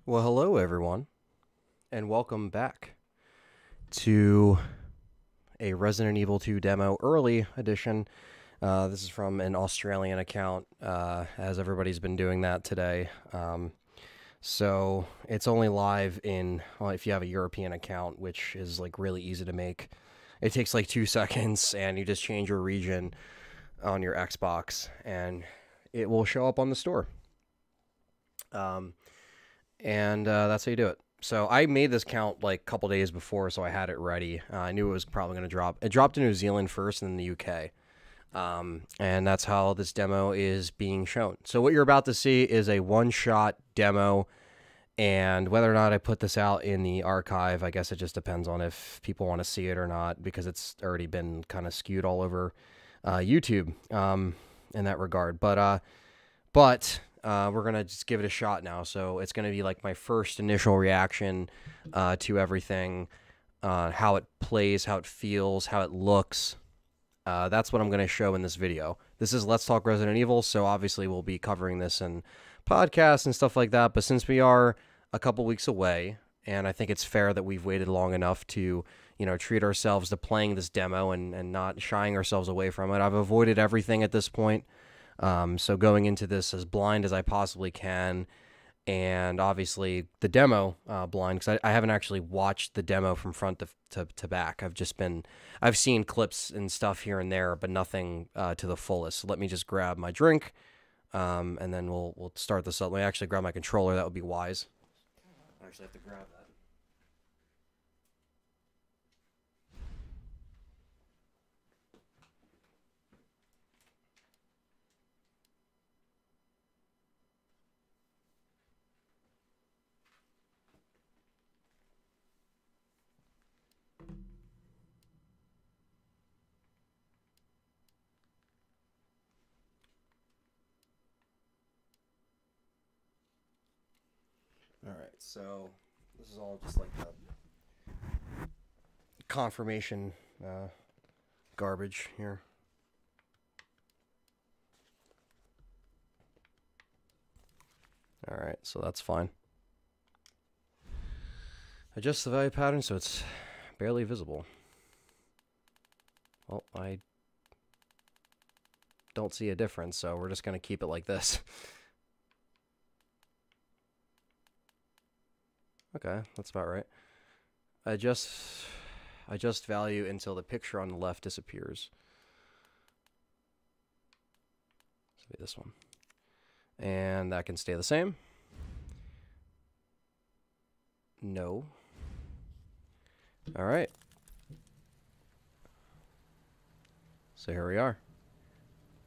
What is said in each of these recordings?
Well, hello everyone, and welcome back to a Resident Evil 2 demo early edition. This is from an Australian account, as everybody's been doing that today. So it's only live in, well, if you have a European account, which is like really easy to make. It takes like 2 seconds, and you just change your region on your Xbox, and it will show up on the store. And that's how you do it. So I made this count like a couple days before, so I had it ready. I knew it was probably going to drop. It dropped in New Zealand first and then the UK. And that's how this demo is being shown. So what you're about to see is a one-shot demo, and whether or not I put this out in the archive, I guess it just depends on if people want to see it or not, because it's already been kind of skewed all over YouTube in that regard. But we're going to just give it a shot now. So it's going to be like my first initial reaction to everything, how it plays, how it feels, how it looks. That's what I'm going to show in this video. This is Let's Talk Resident Evil, so obviously we'll be covering this in podcasts and stuff like that. But since we are a couple weeks away, and I think it's fair that we've waited long enough to, treat ourselves to playing this demo and not shying ourselves away from it. I've avoided everything at this point. So going into this as blind as I possibly can, and obviously the demo blind, because I haven't actually watched the demo from front to back. I've seen clips and stuff here and there, but nothing to the fullest. So let me just grab my drink, and then we'll start this up. Let me actually grab my controller. That would be wise. I actually have to grab that. Alright, so this is all just like the confirmation garbage here. Alright, so that's fine. Adjust the value pattern so it's barely visible. Well, I don't see a difference, so we're just going to keep it like this. Okay, that's about right. Adjust value until the picture on the left disappears. So be this one. And that can stay the same. No. All right. So here we are.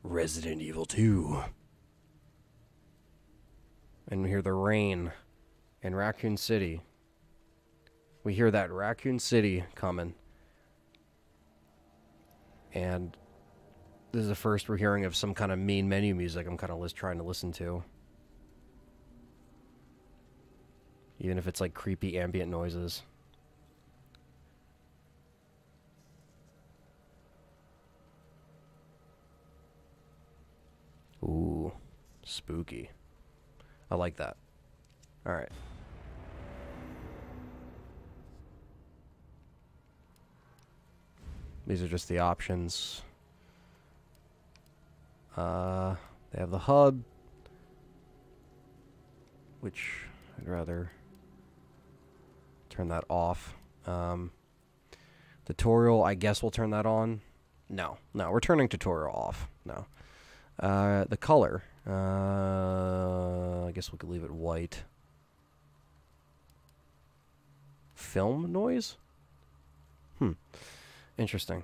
Resident Evil 2. And we hear the rain in Raccoon City. We hear that Raccoon City coming. And this is the first we're hearing of some kind of main menu music I'm kind of trying to listen to. Even if it's like creepy ambient noises. Ooh, spooky. I like that. All right. These are just the options. They have the hub, which I'd rather turn that off. Tutorial, I guess we'll turn that on. No, we're turning tutorial off. No. The color, I guess we could leave it white. Film noise? Interesting.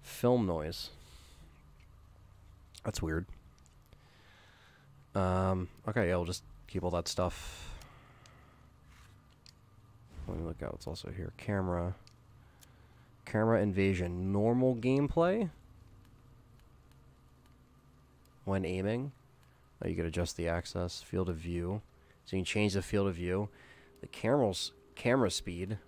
Film noise. That's weird. Okay, yeah, we'll just keep all that stuff. Let me look out what's also here. Camera invasion. Normal gameplay. When aiming. Oh, you can adjust the access. Field of view. So you can change the field of view. The camera speed.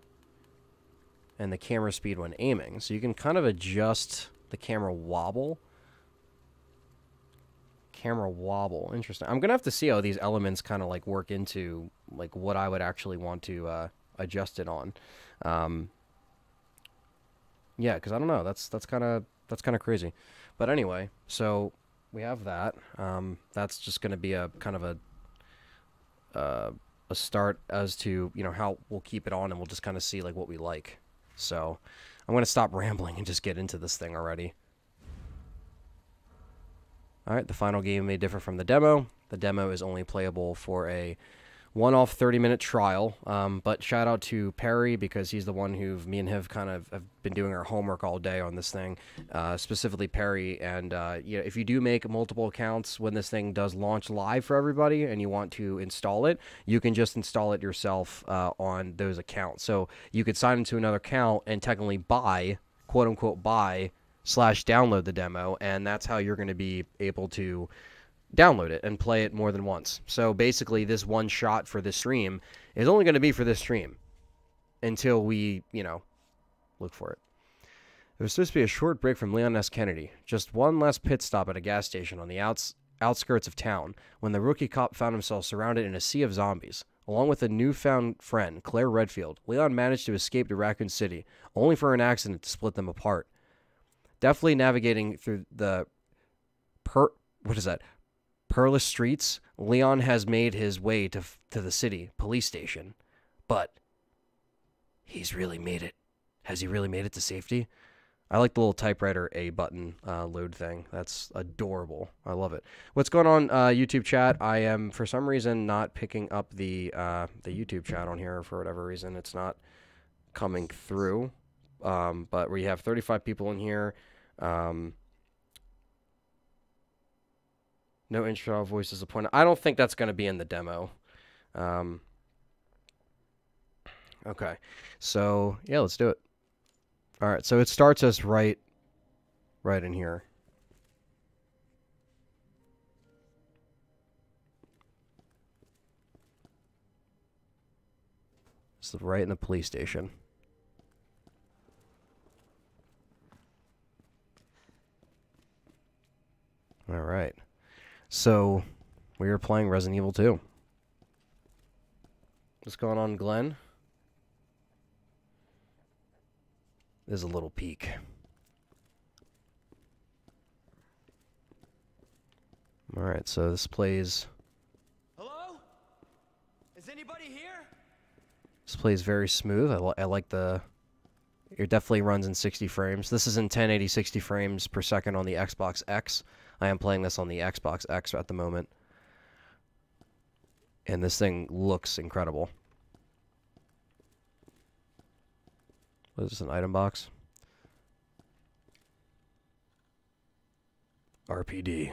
And the camera speed when aiming. So you can kind of adjust the camera wobble camera wobble. Interesting. I'm gonna have to see how these elements kind of like work into like what I would actually want to adjust it on. Yeah, because I don't know. That's kind of crazy. But anyway, so we have that. That's just gonna be a kind of a start as to, you know, how we'll keep it on, and we'll just kind of see like what we like. So I'm gonna stop rambling and just get into this thing already. All right, the final game may differ from the demo. The demo is only playable for a one-off 30-minute trial, but shout out to Perry, because he's the one who me and him kind of have been doing our homework all day on this thing, specifically Perry. And you know, if you do make multiple accounts when this thing does launch live for everybody and you want to install it, you can just install it yourself on those accounts. So you could sign into another account and technically buy, quote-unquote buy, /download the demo, and that's how you're going to be able to download it and play it more than once. So basically, this one shot for this stream is only going to be for this stream until we, you know, look for it. It was supposed to be a short break from Leon S. Kennedy, just one last pit stop at a gas station on the outskirts of town, when the rookie cop found himself surrounded in a sea of zombies. Along with a newfound friend, Claire Redfield, Leon managed to escape to Raccoon City, only for an accident to split them apart. Definitely navigating through the perilous streets, Leon has made his way to the city police station. But he's really made it. Has he really made it to safety? I like the little typewriter A button load thing. That's adorable. I love it. What's going on, YouTube chat? I am, for some reason, not picking up the YouTube chat on here. For whatever reason, it's not coming through. But we have 35 people in here. No intro voice is appointed. I don't think that's going to be in the demo. Okay. So, yeah, let's do it. All right. So it starts us right in here. It's right in the police station. All right. So, we are playing Resident Evil 2. What's going on, Glenn? There's a little peek. All right, so this plays... Hello? Is anybody here? This plays very smooth. I like the... It definitely runs in 60 frames. This is in 1080 60 frames per second on the Xbox X. I am playing this on the Xbox X at the moment. And this thing looks incredible. What is this, an item box? RPD.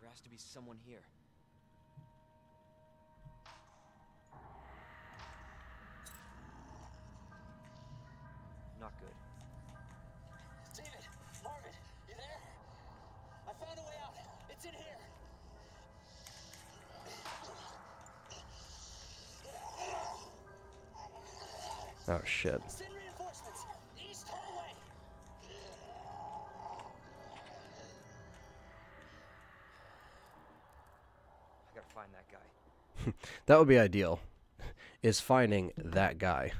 There has to be someone here. Not good. David, Marvin, you there? I found a way out. It's in here. Oh, shit. Send reinforcements. East hallway. I gotta find that guy. That would be ideal, is finding that guy.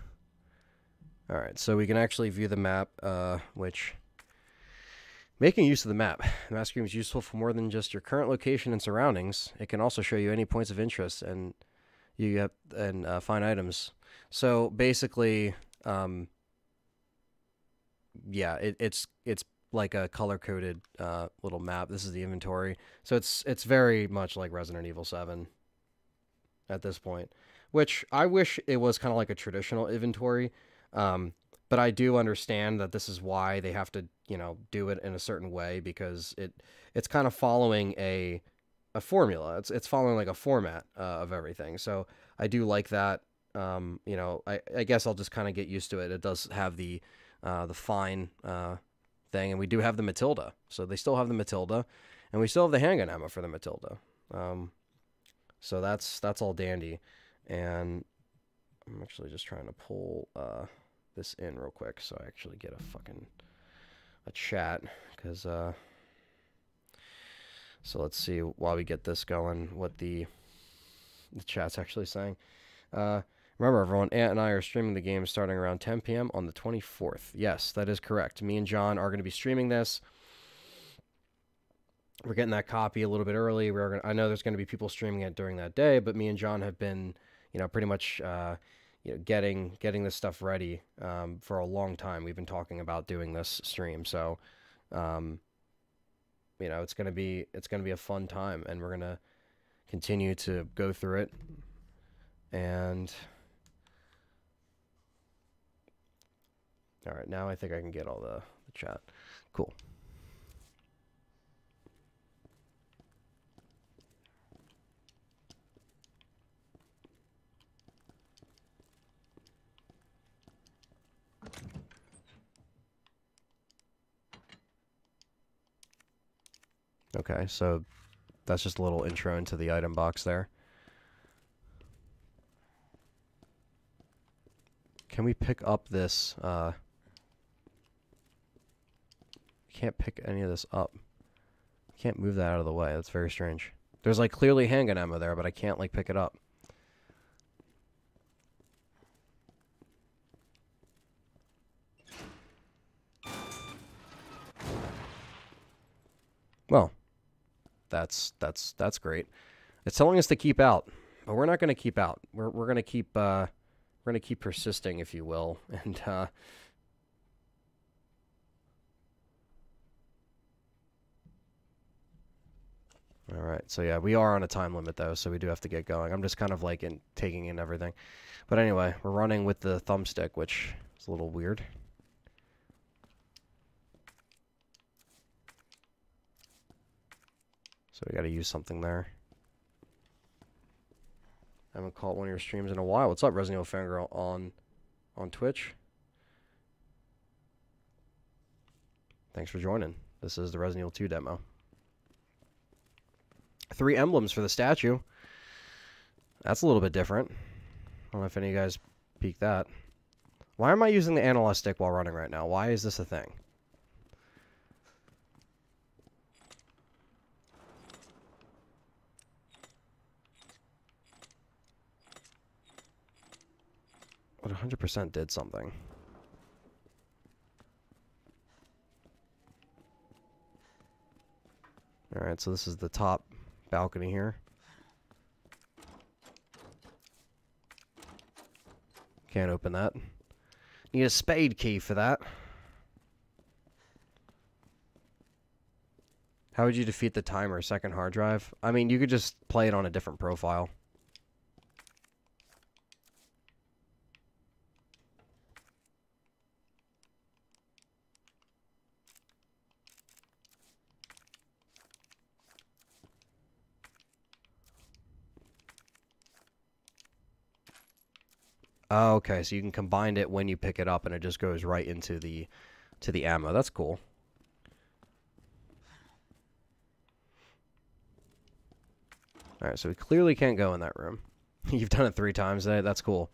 Alright, so we can actually view the map, which... Making use of the map. The map screen is useful for more than just your current location and surroundings. It can also show you any points of interest and find items. So basically, yeah, it's like a color-coded little map. This is the inventory. So it's very much like Resident Evil 7 at this point, which I wish it was kind of like a traditional inventory. But I do understand that this is why they have to, you know, do it in a certain way, because it's kind of following a formula. It's following like a format of everything. So I do like that. You know, I guess I'll just kind of get used to it. It does have the fine thing, and we do have the Matilda. So they still have the Matilda, and we still have the handgun ammo for the Matilda. So that's all dandy. And I'm actually just trying to pull this in real quick so I actually get a fucking a chat, because so let's see while we get this going what the chat's actually saying. Remember, everyone, Ant and I are streaming the game starting around 10 p.m. on the 24th. Yes, that is correct. Me and John are going to be streaming this. We're getting that copy a little bit early. I know there's going to be people streaming it during that day, but me and John have been, pretty much, getting this stuff ready for a long time. We've been talking about doing this stream, so, it's gonna be a fun time, and we're gonna continue to go through it, and. All right, now I think I can get all the chat. Cool. Okay, so that's just a little intro into the item box there. Can we pick up this? Can't pick any of this up. Can't move that out of the way. That's very strange. There's like clearly handgun ammo there, but I can't like pick it up. Well, that's great. It's telling us to keep out, but we're not going to keep out. We're going to keep persisting, if you will, and all right, so yeah, we are on a time limit, though, so we do have to get going. I'm just kind of, like, taking in everything. But anyway, we're running with the thumbstick, which is a little weird. So we gotta use something there. I haven't caught one of your streams in a while. What's up, Resident Evil Fangirl on Twitch? Thanks for joining. This is the Resident Evil 2 demo. 3 emblems for the statue. That's a little bit different. I don't know if any of you guys peeked that. Why am I using the analog stick while running right now? Why is this a thing? But 100% did something. Alright, so this is the top balcony here. Can't open that. Need a spade key for that. How would you defeat the timer? Second hard drive? I mean, you could just play it on a different profile. Oh, okay, so you can combine it when you pick it up, and it just goes right into the ammo. That's cool. All right, so we clearly can't go in that room. You've done it 3 times today. That's cool.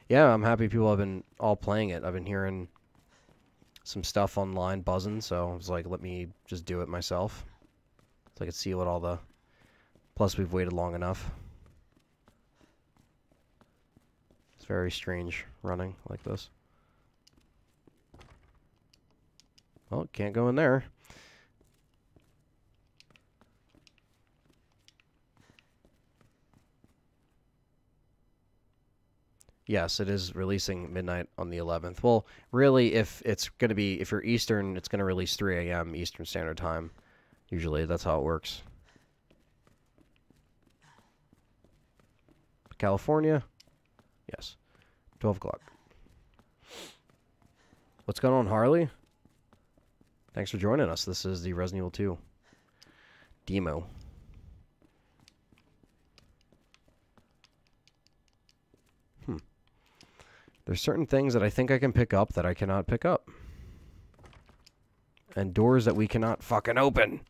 Yeah, I'm happy people have been all playing it. I've been hearing some stuff online buzzing, so I was like, let me just do it myself, so I could see what all the. Plus, we've waited long enough. Very strange running like this. Well, can't go in there. Yes, it is releasing midnight on the 11th. Well, really, if you're Eastern, it's going to release 3 a.m. Eastern Standard Time. Usually, that's how it works. California? Yes. 12 o'clock. What's going on, Harley? Thanks for joining us. This is the Resident Evil 2 demo. There's certain things that I think I can pick up that I cannot pick up. And doors that we cannot fucking open.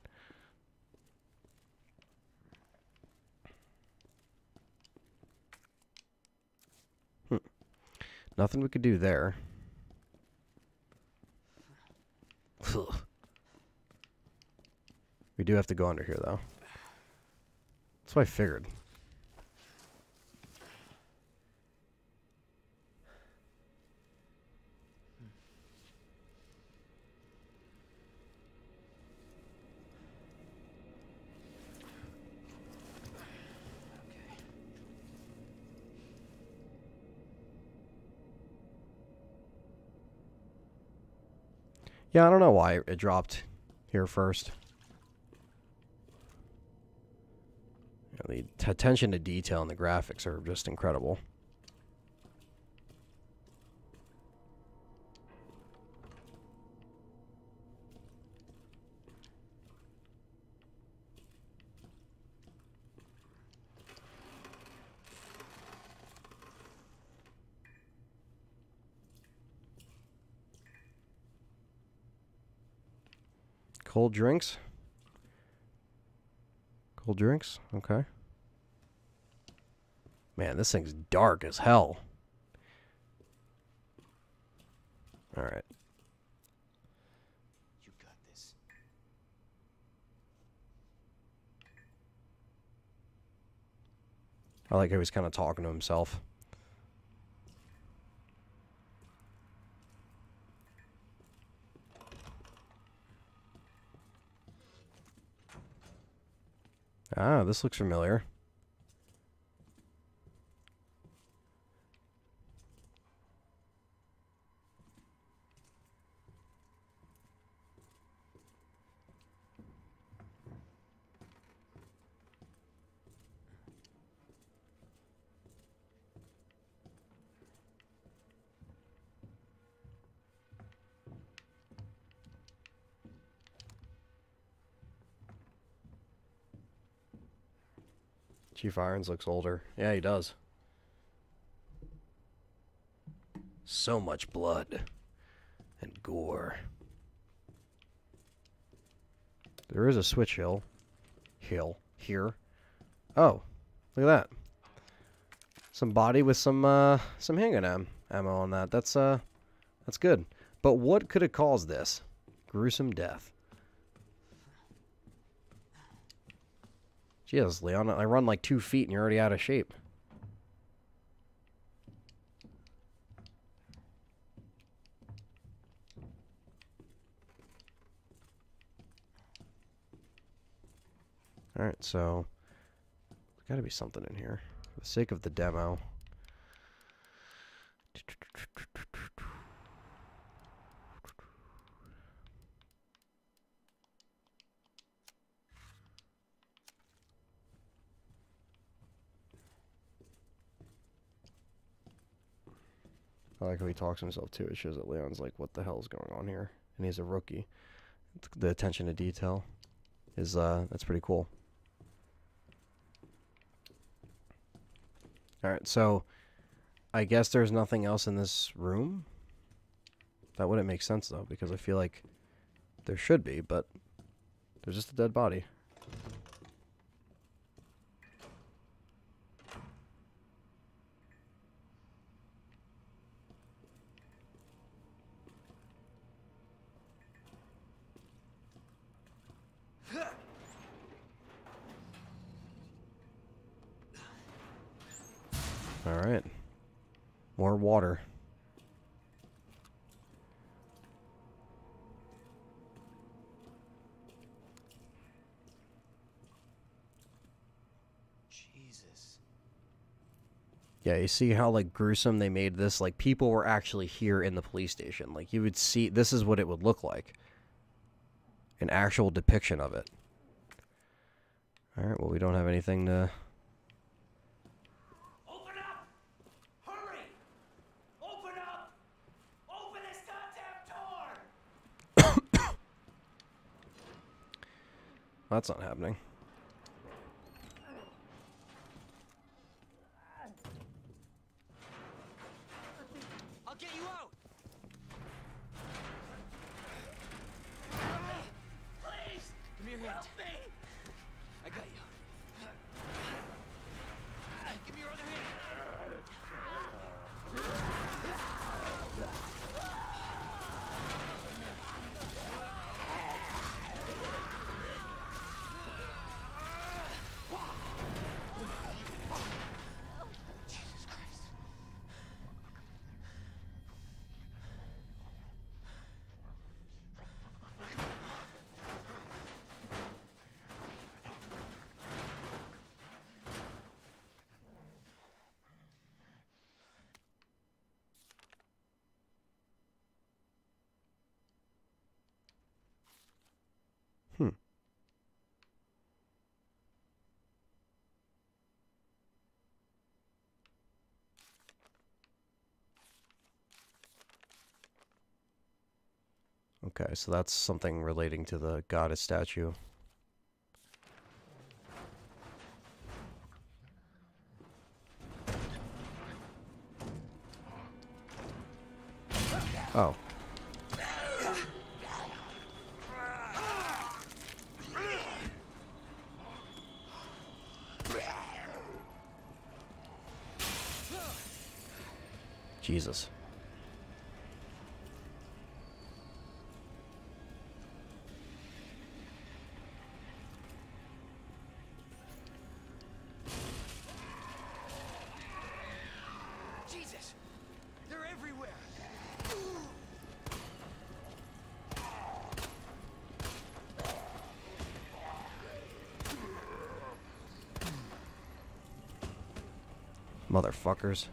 Nothing we could do there. Ugh. do have to go under here, though. That's what I figured. Yeah, I don't know why it dropped here first. The attention to detail and the graphics are just incredible. Cold drinks? Cold drinks? Okay. Man, this thing's dark as hell. Alright. You got this. I like how he's kind of talking to himself. Ah, this looks familiar. Chief Irons looks older. Yeah, he does. So much blood and gore. There is a switch hill here. Oh, look at that. Some body with some handgun ammo on that. That's good. But what could have caused this gruesome death? Jeez, Leon, I run like 2 feet and you're already out of shape. Alright, so there's got to be something in here. For the sake of the demo. I like how he talks to himself too. It shows that Leon's like, what the hell is going on here? And he's a rookie. The attention to detail is, that's pretty cool. Alright, so I guess there's nothing else in this room? That wouldn't make sense though, because I feel like there should be, but there's just a dead body. Alright. More water. Jesus. Yeah, you see how, like, gruesome they made this? Like, people were actually here in the police station. Like, you would see, this is what it would look like. An actual depiction of it. Alright, well, we don't have anything to... Open up! Hurry! Open up! Open this goddamn door! That's not happening. I'll get you out. Please! Give me your hand. Help me! I got you. Give me your other hand. Okay, so that's something relating to the goddess statue. Oh. Jesus. Jesus! They're everywhere! Motherfuckers.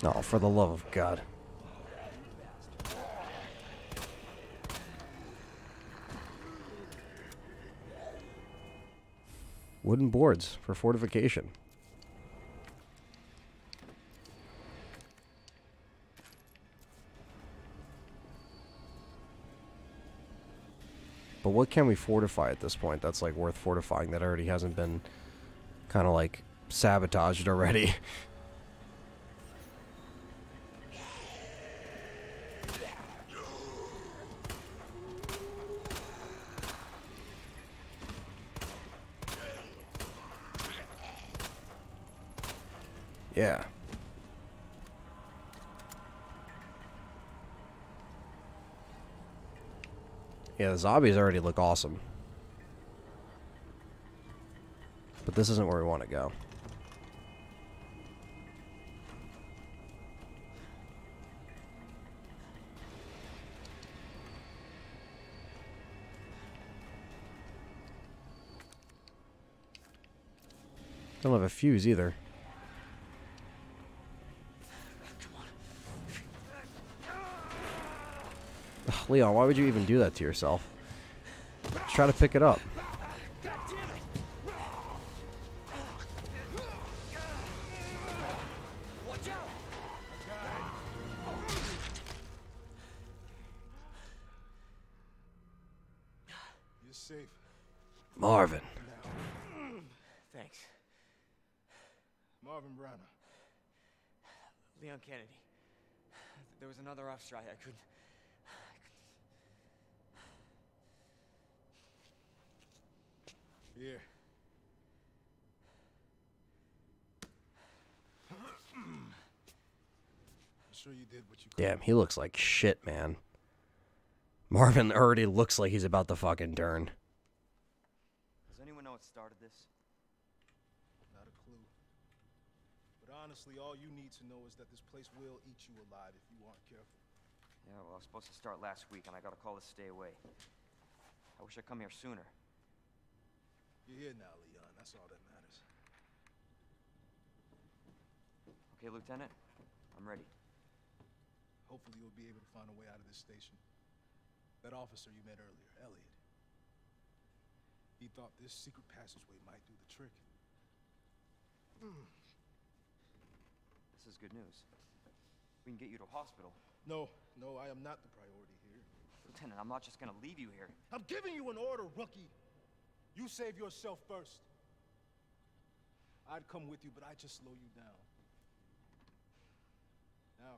Oh, for the love of God. Wooden boards for fortification. But what can we fortify at this point that's like worth fortifying that already hasn't been kind of like sabotaged already? Yeah. Yeah, the zombies already look awesome. But this isn't where we want to go. Don't have a fuse either. Ugh, Leon, why would you even do that to yourself? Just try to pick it up. Watch out! You're safe. Marvin. Thanks. Marvin Browner. Leon Kennedy. There was another off strike. I couldn't... Here. I'm sure you did what you could. Damn, he looks like shit, man. Marvin already looks like he's about to fucking turn. Does anyone know what started this? Not a clue. But honestly, all you need to know is that this place will eat you alive if you aren't careful. Yeah, well, I was supposed to start last week, and I got a call to stay away. I wish I'd come here sooner. You're here now, Leon. That's all that matters. Okay, Lieutenant? I'm ready. Hopefully you'll be able to find a way out of this station. That officer you met earlier, Elliot. He thought this secret passageway might do the trick. This is good news. We can get you to a hospital. No, I am not the priority here. Lieutenant, I'm not just gonna leave you here. I'm giving you an order, rookie. You save yourself first. I'd come with you, but I'd just slow you down. Now,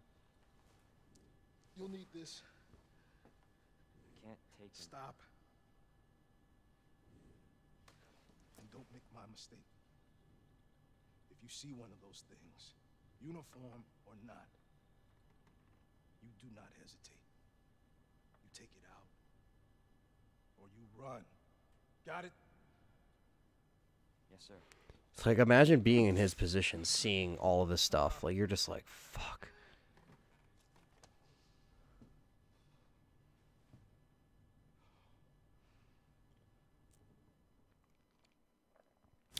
you'll need this. I can't take him. Stop. And don't make my mistake. If you see one of those things, uniform or not, you do not hesitate. You take it out. Or you run. Got it? Yes, sir. It's like, imagine being in his position, seeing all of this stuff. Like, you're just like, fuck.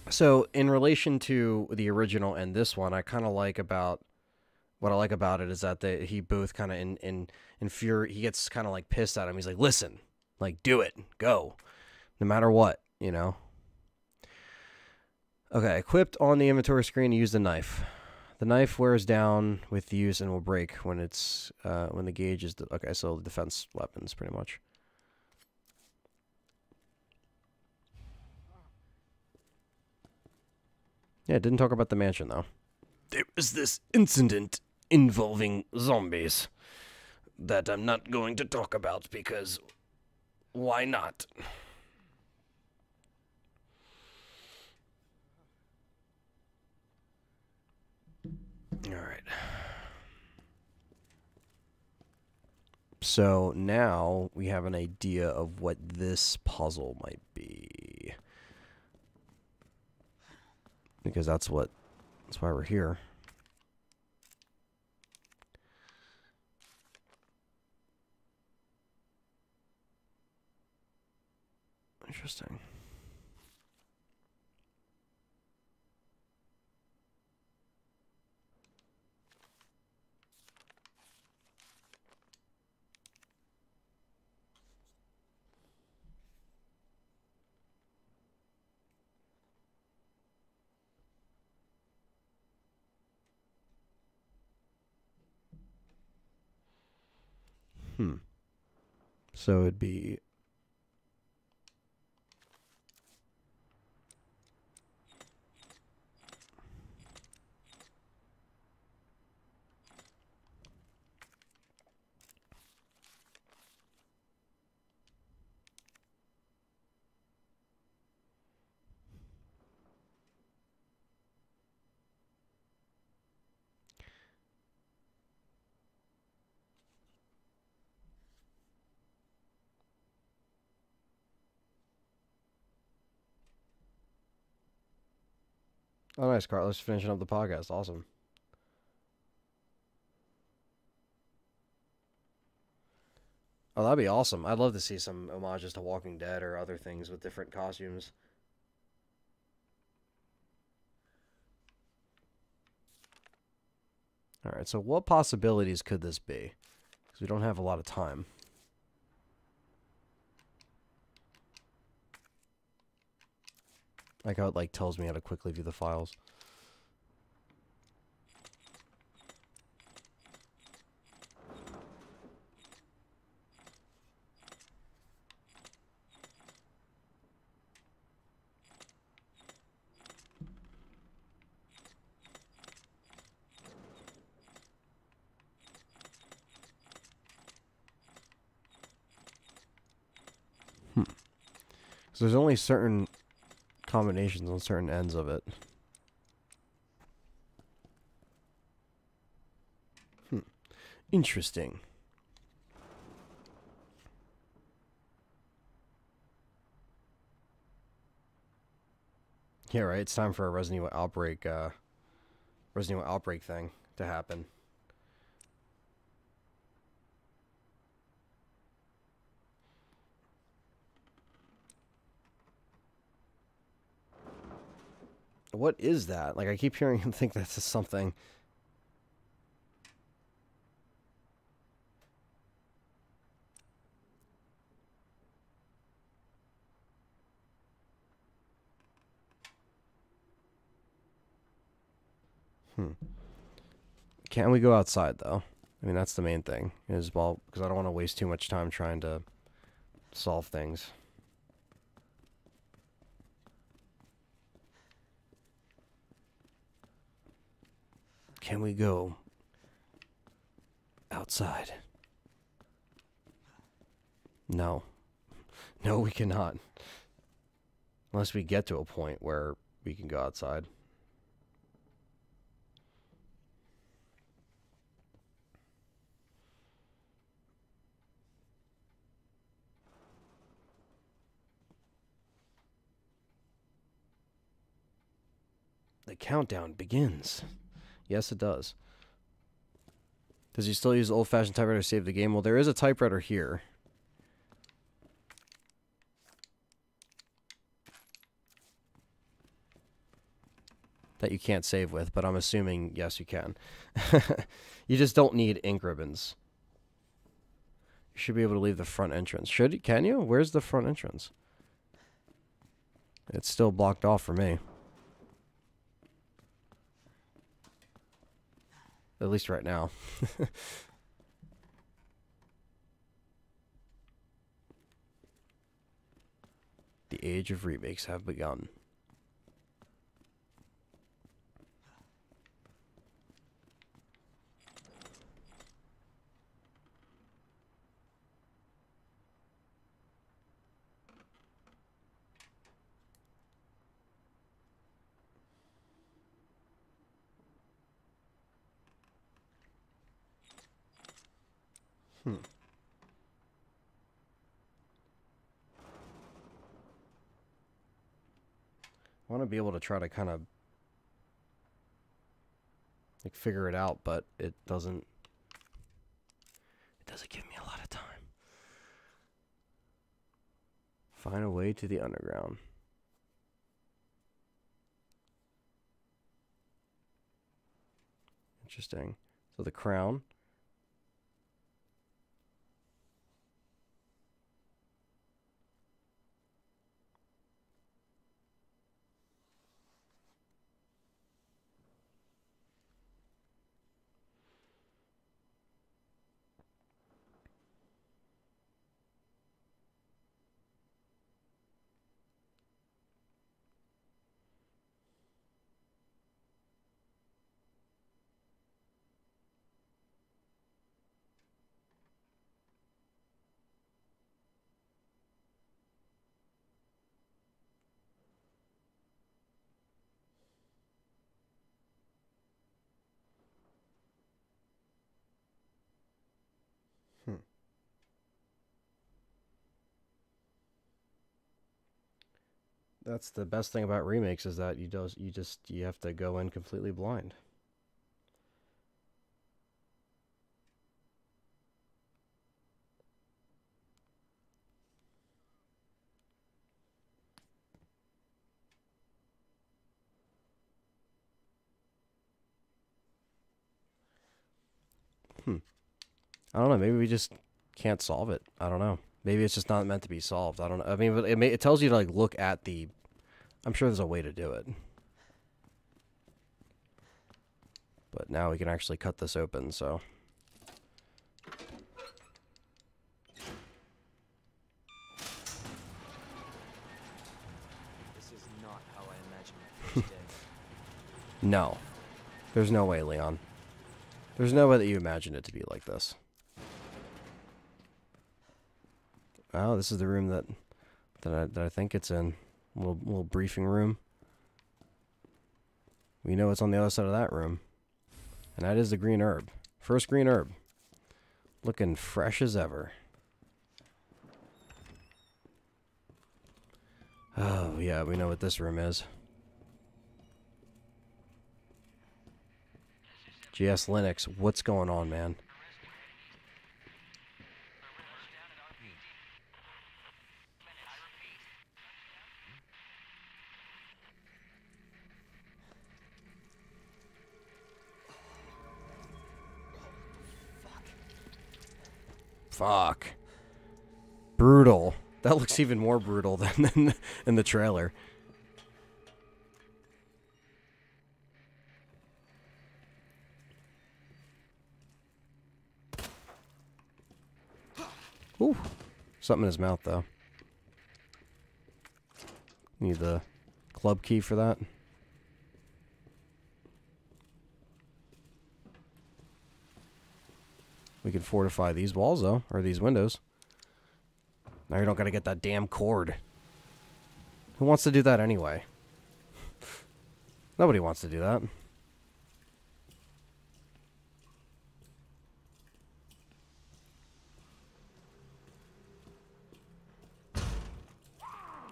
So, in relation to the original and this one, I kind of like about... What I like about it is that he both kind of in fury... He gets kind of like pissed at him. He's like, listen, like, do it. Go. No matter what, you know? Okay, equipped on the inventory screen, use the knife. The knife wears down with use and will break when it's when the gauge is okay. So defense weapons, pretty much. Yeah, it didn't talk about the mansion though. There was this incident involving zombies that I'm not going to talk about because why not? All right. So now we have an idea of what this puzzle might be. Because that's why we're here. Interesting. So it'd be oh, nice, Carlos, finishing up the podcast. Awesome. Oh, that'd be awesome. I'd love to see some homages to Walking Dead or other things with different costumes. All right, so what possibilities could this be? Because we don't have a lot of time. Like how it tells me how to quickly view the files. So there's only certain combinations on certain ends of it. Interesting. Yeah, right. It's time for a Resident Evil Outbreak thing to happen. What is that? Like, I keep hearing him think that's something. Can't we go outside, though? I mean, that's the main thing. Is, well, because I don't want to waste too much time trying to solve things. Can we go outside? No. No, we cannot. Unless we get to a point where we can go outside. The countdown begins. Yes, it does. Does he still use the old-fashioned typewriter to save the game? Well, there is a typewriter here. That you can't save with, but I'm assuming, yes, you can. You just don't need ink ribbons. You should be able to leave the front entrance. Can you? Where's the front entrance? It's still blocked off for me. At least right now. The age of remakes have begun. I want to be able to try to kind of like figure it out, but it doesn't give me a lot of time. Find a way to the underground. Interesting. So the crown. That's the best thing about remakes is that you have to go in completely blind. I don't know. Maybe we just can't solve it. I don't know. Maybe it's just not meant to be solved. I don't know. I mean, but it tells you to like look at the. I'm sure there's a way to do it. But now we can actually cut this open. So. This is not how I imagined my first day. No, there's no way, Leon. There's no way that you imagined it to be like this. Oh, this is the room that I think it's in. Little briefing room. We know it's on the other side of that room. And that is the green herb. First green herb. Looking fresh as ever. Oh, yeah, we know what this room is. GS Linux, what's going on, man? Fuck. Brutal. That looks even more brutal than in the trailer. Ooh. Something in his mouth, though. Need the club key for that. We can fortify these walls, though, or these windows. Now you don't gotta get that damn cord. Who wants to do that anyway? Nobody wants to do that.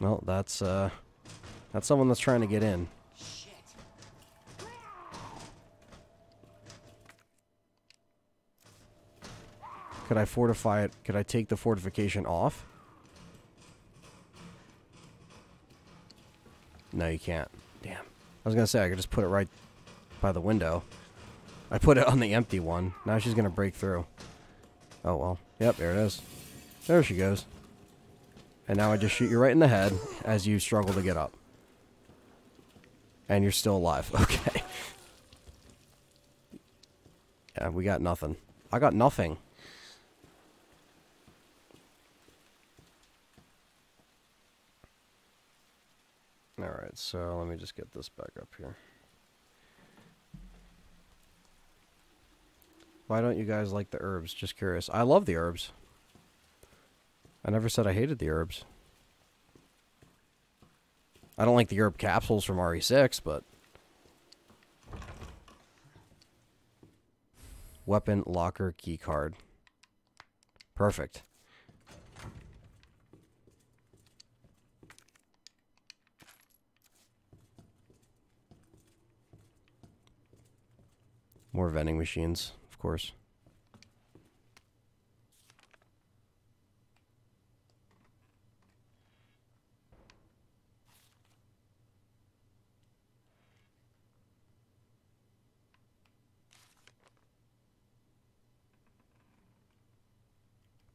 Well, that's someone that's trying to get in. Could I fortify it? Could I take the fortification off? No, you can't. Damn. I was gonna say I could just put it right by the window. I put it on the empty one. Now she's gonna break through. Oh well. Yep, there it is. There she goes. And now I just shoot you right in the head as you struggle to get up. And you're still alive. Okay. Yeah, we got nothing. I got nothing. Alright, so let me just get this back up here. Why don't you guys like the herbs? Just curious. I love the herbs. I never said I hated the herbs. I don't like the herb capsules from RE6, but... Weapon locker key card. Perfect. More vending machines, of course.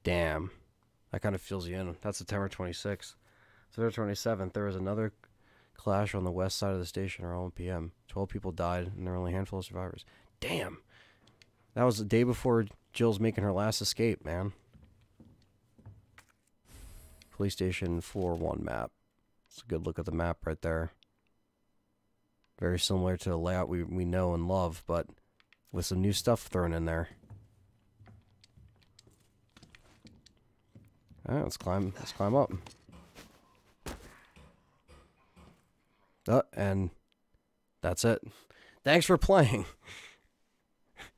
Damn. That kind of fills you in. That's September 26th. September 27th, there was another clash on the west side of the station around 1 p.m. 12 people died, and there were only a handful of survivors. Damn. That was the day before Jill's making her last escape, man. Police station floor 1 map. It's a good look at the map right there. Very similar to the layout we know and love, but with some new stuff thrown in there. All right, let's climb up. And that's it. Thanks for playing.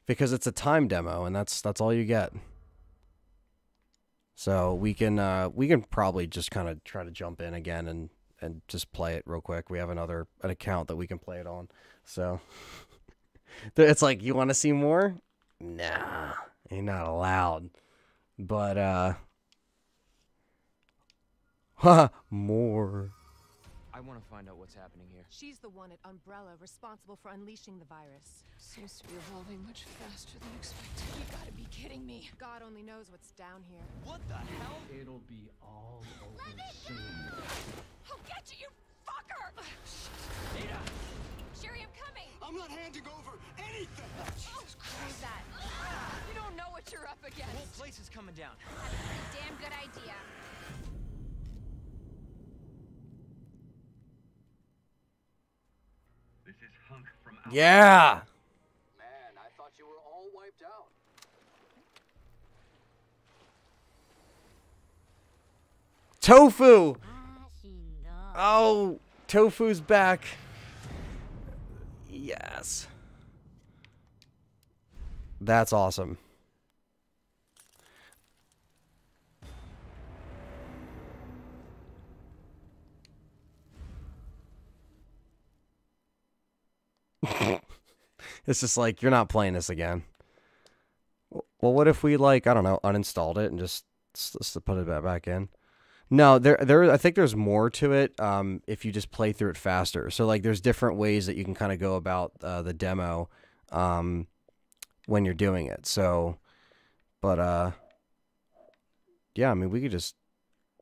Because it's a time demo, and that's all you get. So we can probably just kind of try to jump in again and just play it real quick. We have an account that we can play it on. So it's like, you want to see more? Nah, ain't not allowed. But more. I want to find out what's happening here. She's the one at Umbrella responsible for unleashing the virus. Seems to be evolving much faster than expected. You gotta be kidding me. God only knows what's down here. What the hell? It'll be all over soon. I'll get you, you fucker! Ada! Sherry, I'm coming! I'm not handing over anything! Jesus Christ. That. You don't know what you're up The whole against. place is coming down. That's a pretty damn good idea. This is Hunk from Yeah. Man, I thought you were all wiped out. Tofu. Oh, Tofu's back. Yes. That's awesome. It's just like, you're not playing this again. Well, what if we, like, I don't know, uninstalled it and just put it back in? No, I think there's more to it if you just play through it faster. So, like, there's different ways that you can kind of go about the demo when you're doing it. So, but, yeah, I mean, we could just,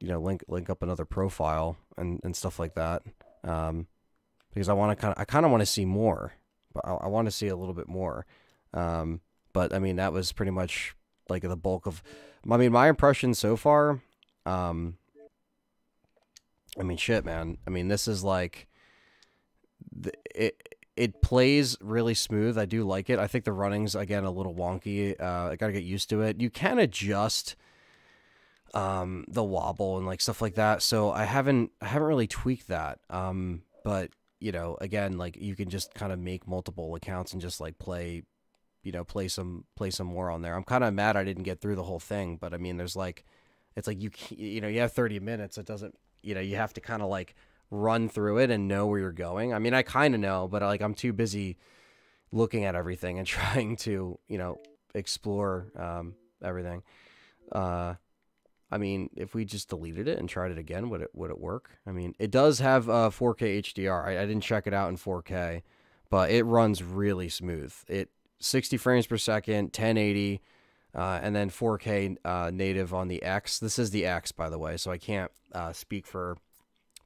you know, link up another profile and stuff like that. Because I kind of want to see more. But I want to see a little bit more. But, I mean, that was pretty much, like, the bulk of... I mean, my impression so far... I mean, shit, man. I mean, this is, like... It plays really smooth. I do like it. I think the running's, again, a little wonky. I gotta get used to it. You can adjust the wobble and, like, stuff like that. So I haven't really tweaked that. But... You know, again, like, you can just kind of make multiple accounts and just, like, play some more on there. I'm kind of mad I didn't get through the whole thing, but I mean, there's like, it's like you know, you have 30 minutes. It doesn't, you know, you have to kind of like run through it and know where you're going. I mean, I kind of know, but like, I'm too busy looking at everything and trying to, you know, explore everything. I mean, if we just deleted it and tried it again, would it work? I mean, it does have 4K HDR. I didn't check it out in 4K, but it runs really smooth. 60 frames per second, 1080, and then 4K native on the X. This is the X, by the way, so I can't speak for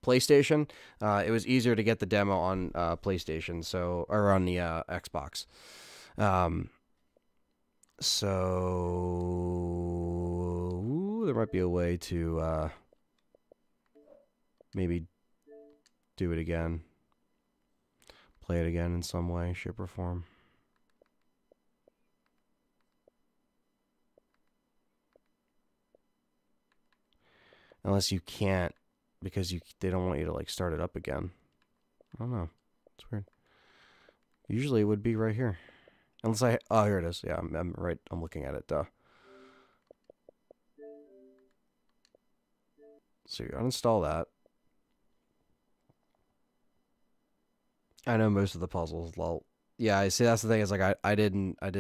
PlayStation. It was easier to get the demo on PlayStation, or on the Xbox. So there might be a way to maybe do it again. Play it again in some way, shape, or form. Unless you can't, because they don't want you to like start it up again. I don't know. It's weird. Usually it would be right here. Unless oh, here it is. Yeah, I'm right. I'm looking at it. Duh. So you uninstall that. I know most of the puzzles. Lol. Yeah, I see. That's the thing. Is like I didn't look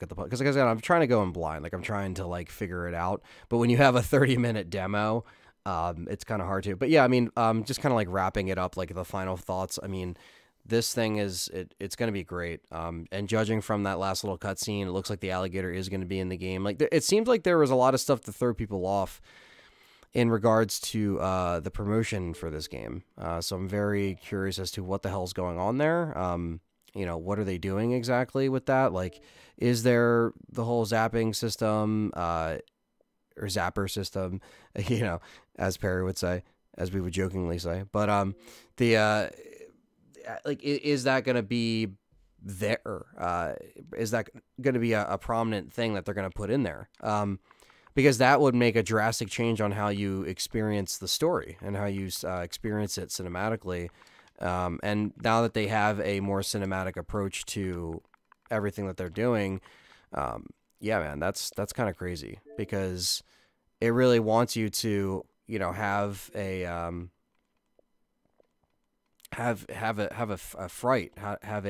at the puzzle because again, I'm trying to go in blind. Like I'm trying to like figure it out. But when you have a 30-minute demo, it's kind of hard to. But yeah, I mean, just kind of like wrapping it up, like the final thoughts. I mean, this thing it's going to be great. And judging from that last little cutscene, it looks like the alligator is going to be in the game. Like it seems like there was a lot of stuff to throw people off in regards to the promotion for this game. So I'm very curious as to what the hell's going on there. You know, what are they doing exactly with that? Like, is there the whole zapping system or zapper system, you know, as Perry would say, as we would jokingly say. But like, is that going to be there? Is that going to be a prominent thing that they're going to put in there? Because that would make a drastic change on how you experience the story and how you experience it cinematically. And now that they have a more cinematic approach to everything that they're doing, yeah, man, that's kind of crazy because it really wants you to, you know, have a fright, have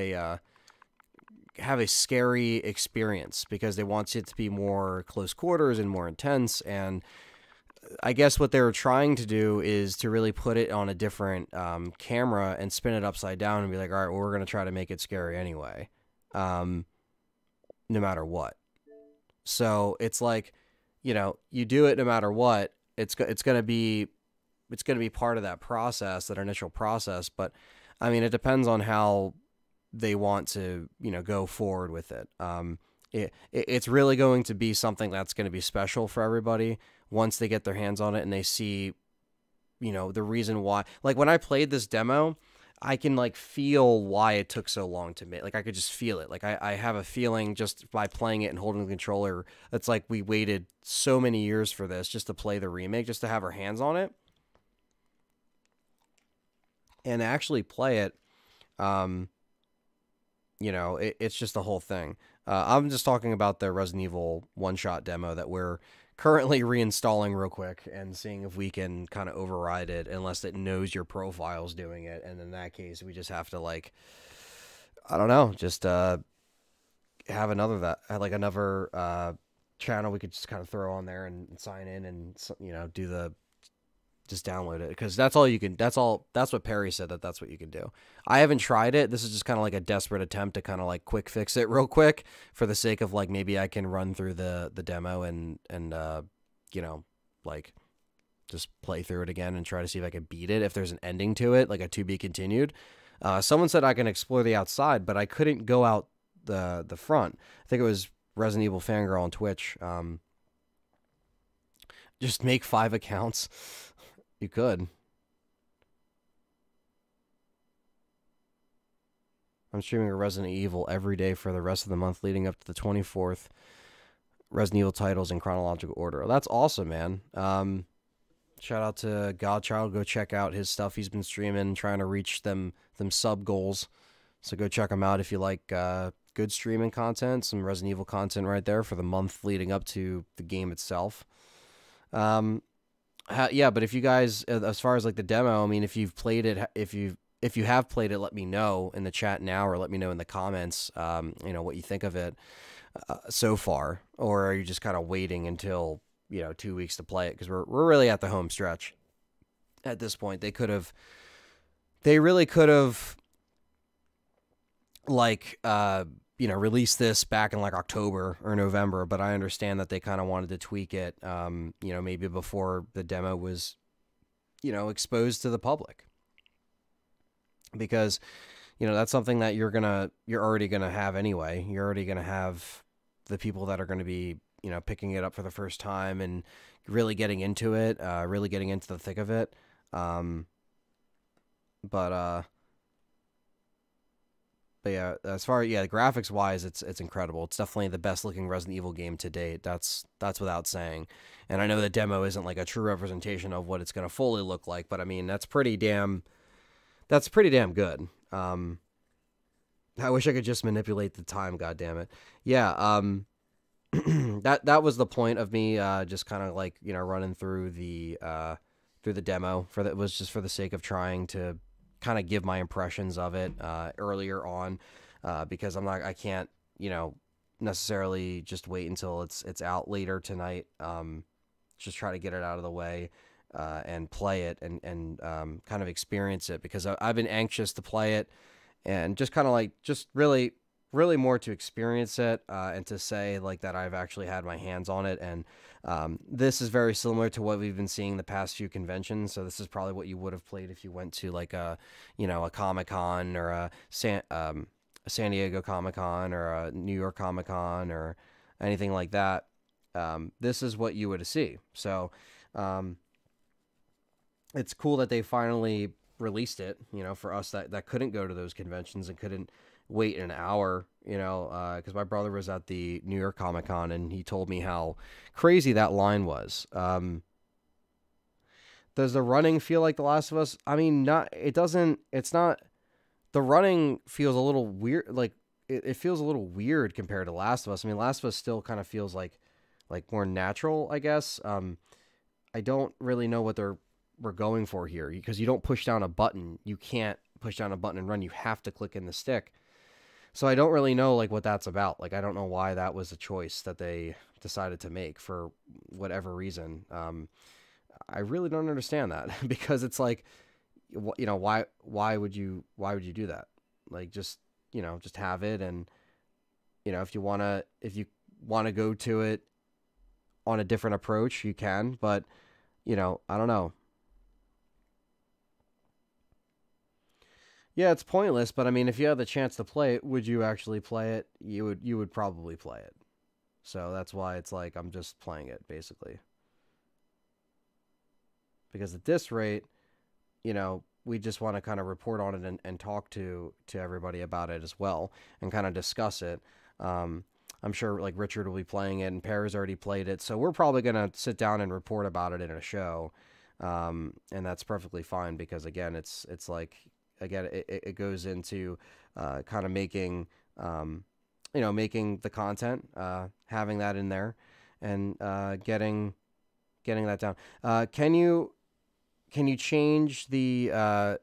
a scary experience because they want it to be more close quarters and more intense. And I guess what they were trying to do is to really put it on a different camera and spin it upside down and be like, all right, well, we're going to try to make it scary anyway, no matter what. So it's like, you know, you do it no matter what. It's going to be part of that process, that initial process. But I mean, it depends on how they want to, you know, go forward with it. It's really going to be something that's going to be special for everybody once they get their hands on it and they see, you know, the reason why. Like when I played this demo, I can like feel why it took so long to make. Like I could just feel it. Like I have a feeling just by playing it and holding the controller. It's like we waited so many years for this just to play the remake, just to have our hands on it and actually play it. You know, it's just the whole thing. I'm just talking about the Resident Evil one-shot demo that we're currently reinstalling real quick and seeing if we can kind of override it unless it knows your profile's doing it. And in that case, we just have to, like, I don't know, just have another channel we could just kind of throw on there and sign in and, you know, just download it because that's what Perry said that's what you can do. I haven't tried it. This is just kind of like a desperate attempt to kind of like quick fix it real quick for the sake of like maybe I can run through the demo and you know, like just play through it again and try to see if I can beat it if there's an ending to it, like a to be continued. Someone said I can explore the outside, but I couldn't go out the front. I think it was Resident Evil Fangirl on Twitch. Just make 5 accounts. You could. I'm streaming a Resident Evil every day for the rest of the month leading up to the 24th. Resident Evil titles in chronological order. That's awesome, man. Shout out to Godchild. Go check out his stuff. He's been streaming, trying to reach them sub goals. So go check him out if you like good streaming content. Some Resident Evil content right there for the month leading up to the game itself. Yeah, but if you guys, as far as like the demo, I mean, if you've played it, if you have played it, let me know in the chat now, or let me know in the comments, you know, what you think of it so far, or are you just kind of waiting until, you know, 2 weeks to play it? Because we're really at the home stretch at this point. They really could have, like, you know, release this back in like October or November, but I understand that they kind of wanted to tweak it, you know, maybe before the demo was, you know, exposed to the public, because, you know, that's something that you're already gonna have anyway. You're already gonna have, the people that are going to be, you know, picking it up for the first time and really getting into it, really getting into the thick of it. But yeah, as far the graphics wise, it's incredible. It's definitely the best looking Resident Evil game to date. That's without saying. And I know the demo isn't like a true representation of what it's going to fully look like, but I mean that's pretty damn good. I wish I could just manipulate the time. God damn it. Yeah. That was the point of me just kind of like, you know, running through the demo it was just for the sake of trying to kind of give my impressions of it earlier on, because I can't, you know, necessarily just wait until it's out later tonight. Just try to get it out of the way and play it and kind of experience it, because I've been anxious to play it and just kind of like just really more to experience it and to say like that I've actually had my hands on it. And this is very similar to what we've been seeing the past few conventions. So this is probably what you would have played if you went to like a Comic-Con or a San Diego Comic-Con or a New York Comic-Con or anything like that. This is what you would see. So it's cool that they finally released it, you know, for us that couldn't go to those conventions and couldn't wait an hour, you know, because my brother was at the New York Comic-Con and he told me how crazy that line was. Does the running feel like The Last of Us? I mean, it's not, the running feels a little weird, like, it feels a little weird compared to Last of Us. I mean, Last of Us still kind of feels like more natural, I guess. I don't really know what we're going for here, because you don't push down a button. You can't push down a button and run. You have to click in the stick. So I don't really know like what that's about. Like, I don't know why that was a choice that they decided to make for whatever reason. I really don't understand that because it's like, you know, why would you do that? Like, just, you know, just have it. And, you know, if you want to go to it on a different approach, you can, but, you know, I don't know. Yeah, it's pointless, but I mean, if you had the chance to play it, would you actually play it? You would probably play it. So that's why it's like I'm just playing it, basically. Because at this rate, you know, we just want to kind of report on it and talk to everybody about it as well and kind of discuss it. I'm sure like Richard will be playing it and Pear's already played it. So we're probably going to sit down and report about it in a show. And that's perfectly fine because, again, it's like... Again, it goes into kind of making, you know, making the content, having that in there, and getting that down. Can you change the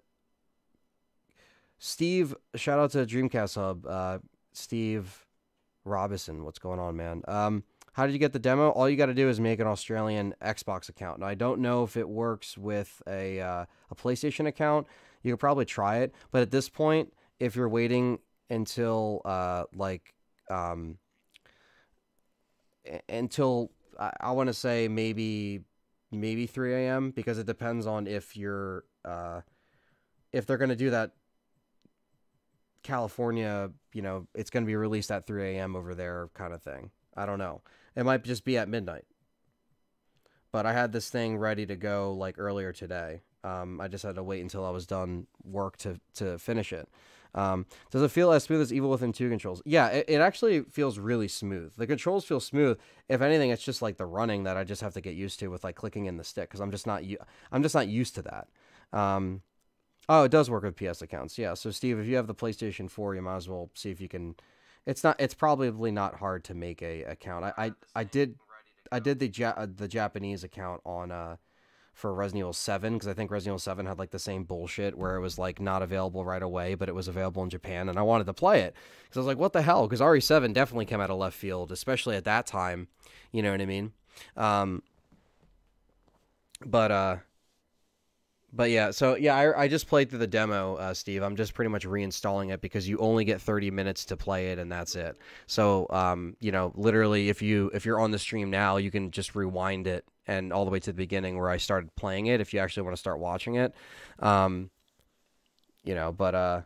Steve? Shout out to Dreamcast Hub, Steve Robinson. What's going on, man? How did you get the demo? All you got to do is make an Australian Xbox account. Now, I don't know if it works with a PlayStation account. You could probably try it, but at this point, if you're waiting until until I want to say maybe 3 a.m. because it depends on if you're if they're going to do that California, you know, it's going to be released at 3 a.m. over there kind of thing. I don't know. It might just be at midnight. But I had this thing ready to go like earlier today. I just had to wait until I was done work to finish it. Does it feel as smooth as Evil Within 2 controls? Yeah, it actually feels really smooth. The controls feel smooth. If anything, it's just like the running that I just have to get used to with like clicking in the stick because I'm just not used to that. Oh, it does work with PS accounts. Yeah. So Steve, if you have the PlayStation 4, you might as well see if you can. It's probably not hard to make a account. I did the Japanese account on for Resident Evil 7 because I think Resident Evil 7 had like the same bullshit where it was like not available right away, but it was available in Japan, and I wanted to play it because I was like, what the hell? Because RE7 definitely came out of left field, especially at that time. You know what I mean? But yeah, so yeah, I just played through the demo, Steve. I'm just pretty much reinstalling it because you only get 30 minutes to play it, and that's it. So, you know, literally, if you're on the stream now, you can just rewind it and all the way to the beginning where I started playing it. If you actually want to start watching it, you know, but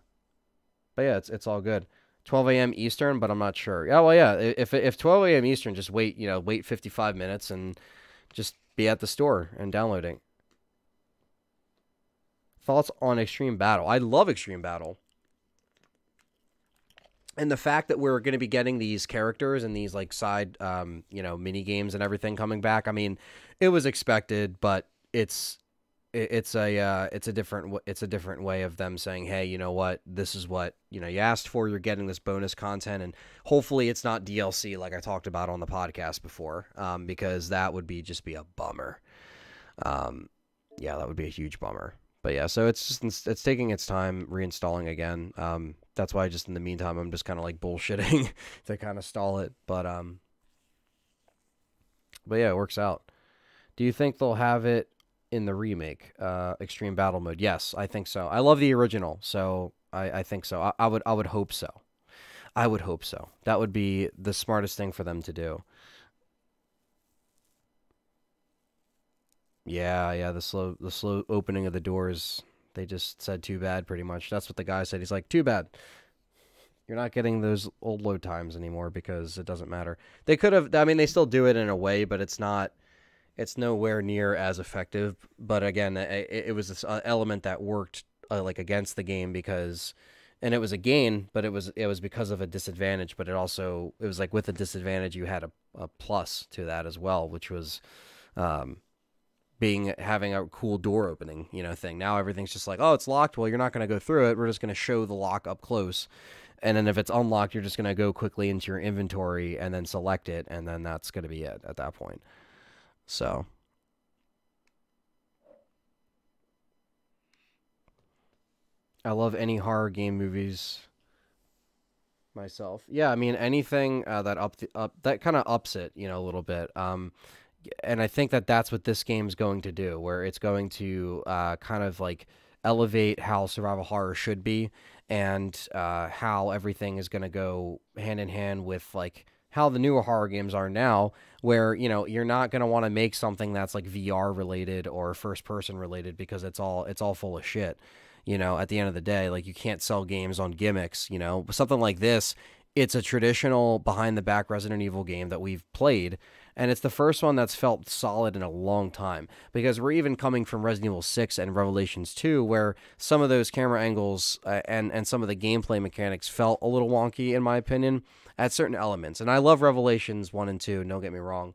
yeah, it's all good. 12 a.m. Eastern, but I'm not sure. Yeah, well, yeah. If 12 a.m. Eastern, just wait, wait 55 minutes and just be at the store and downloading. Thoughts on Extreme Battle? I love Extreme Battle. And the fact that we're going to be getting these characters and these like side, mini games and everything coming back. I mean, it was expected, but it's a different way of them saying, hey, you know what, this is what you asked for. You're getting this bonus content, and hopefully it's not DLC like I talked about on the podcast before, because that would just be a bummer. Yeah, that would be a huge bummer. But yeah, so it's taking its time reinstalling again. That's why just in the meantime I'm just kind of like bullshitting to kind of stall it. But yeah, it works out. Do you think they'll have it in the remake, Extreme Battle Mode? Yes, I think so. I love the original, so I think so. I would hope so. I would hope so. That would be the smartest thing for them to do. Yeah, the slow opening of the doors. They just said too bad, pretty much. That's what the guy said. He's like, too bad. You're not getting those old load times anymore because it doesn't matter. They could have, I mean, they still do it in a way, but it's nowhere near as effective. But again, it was this element that worked like against the game because, and it was a gain, but it was because of a disadvantage. But it was like with a disadvantage, you had a plus to that as well, which was having a cool door opening, thing. Now everything's just like, oh, it's locked. Well, you're not going to go through it. We're just going to show the lock up close. And then if it's unlocked, you're just going to go quickly into your inventory and then select it. And then that's going to be it at that point. So. I love any horror game movies myself. Yeah, I mean, anything that kind of ups it, a little bit. And I think that's what this game's going to do, where it's going to kind of like elevate how survival horror should be, and how everything is going to go hand in hand with like how the newer horror games are now, where you're not going to want to make something that's like VR related or first person related because it's all full of shit. At the end of the day, like you can't sell games on gimmicks. Something like this, it's a traditional behind the back Resident Evil game that we've played. And it's the first one that's felt solid in a long time, because we're even coming from Resident Evil 6 and Revelations 2, where some of those camera angles and some of the gameplay mechanics felt a little wonky, in my opinion, at certain elements. And I love Revelations 1 and 2, don't get me wrong.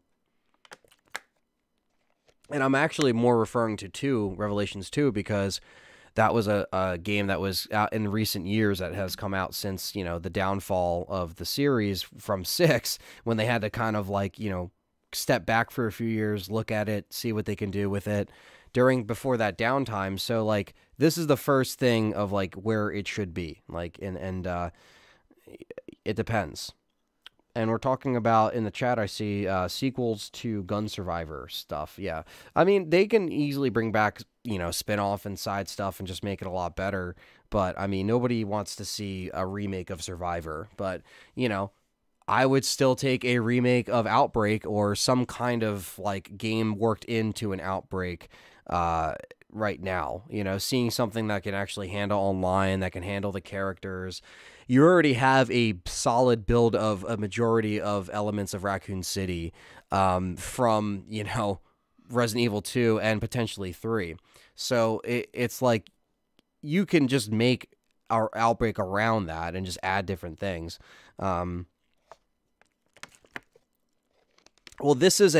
And I'm actually more referring to Revelations 2, because that was a game that was out in recent years that has come out since, the downfall of the series from 6, when they had to kind of like, step back for a few years, look at it, see what they can do with it before that downtime. So like this is the first thing of like where it should be, like, and it depends. And we're talking about in the chat, I see sequels to Gun Survivor stuff. Yeah, I mean, they can easily bring back spin-off and side stuff and just make it a lot better. But I mean, nobody wants to see a remake of Survivor. But I would still take a remake of Outbreak or some kind of like game worked into an Outbreak right now. Seeing something that can actually handle online, that can handle the characters. You already have a solid build of a majority of elements of Raccoon City from, Resident Evil 2 and potentially 3. So it's like you can just make our Outbreak around that and just add different things. Well, this is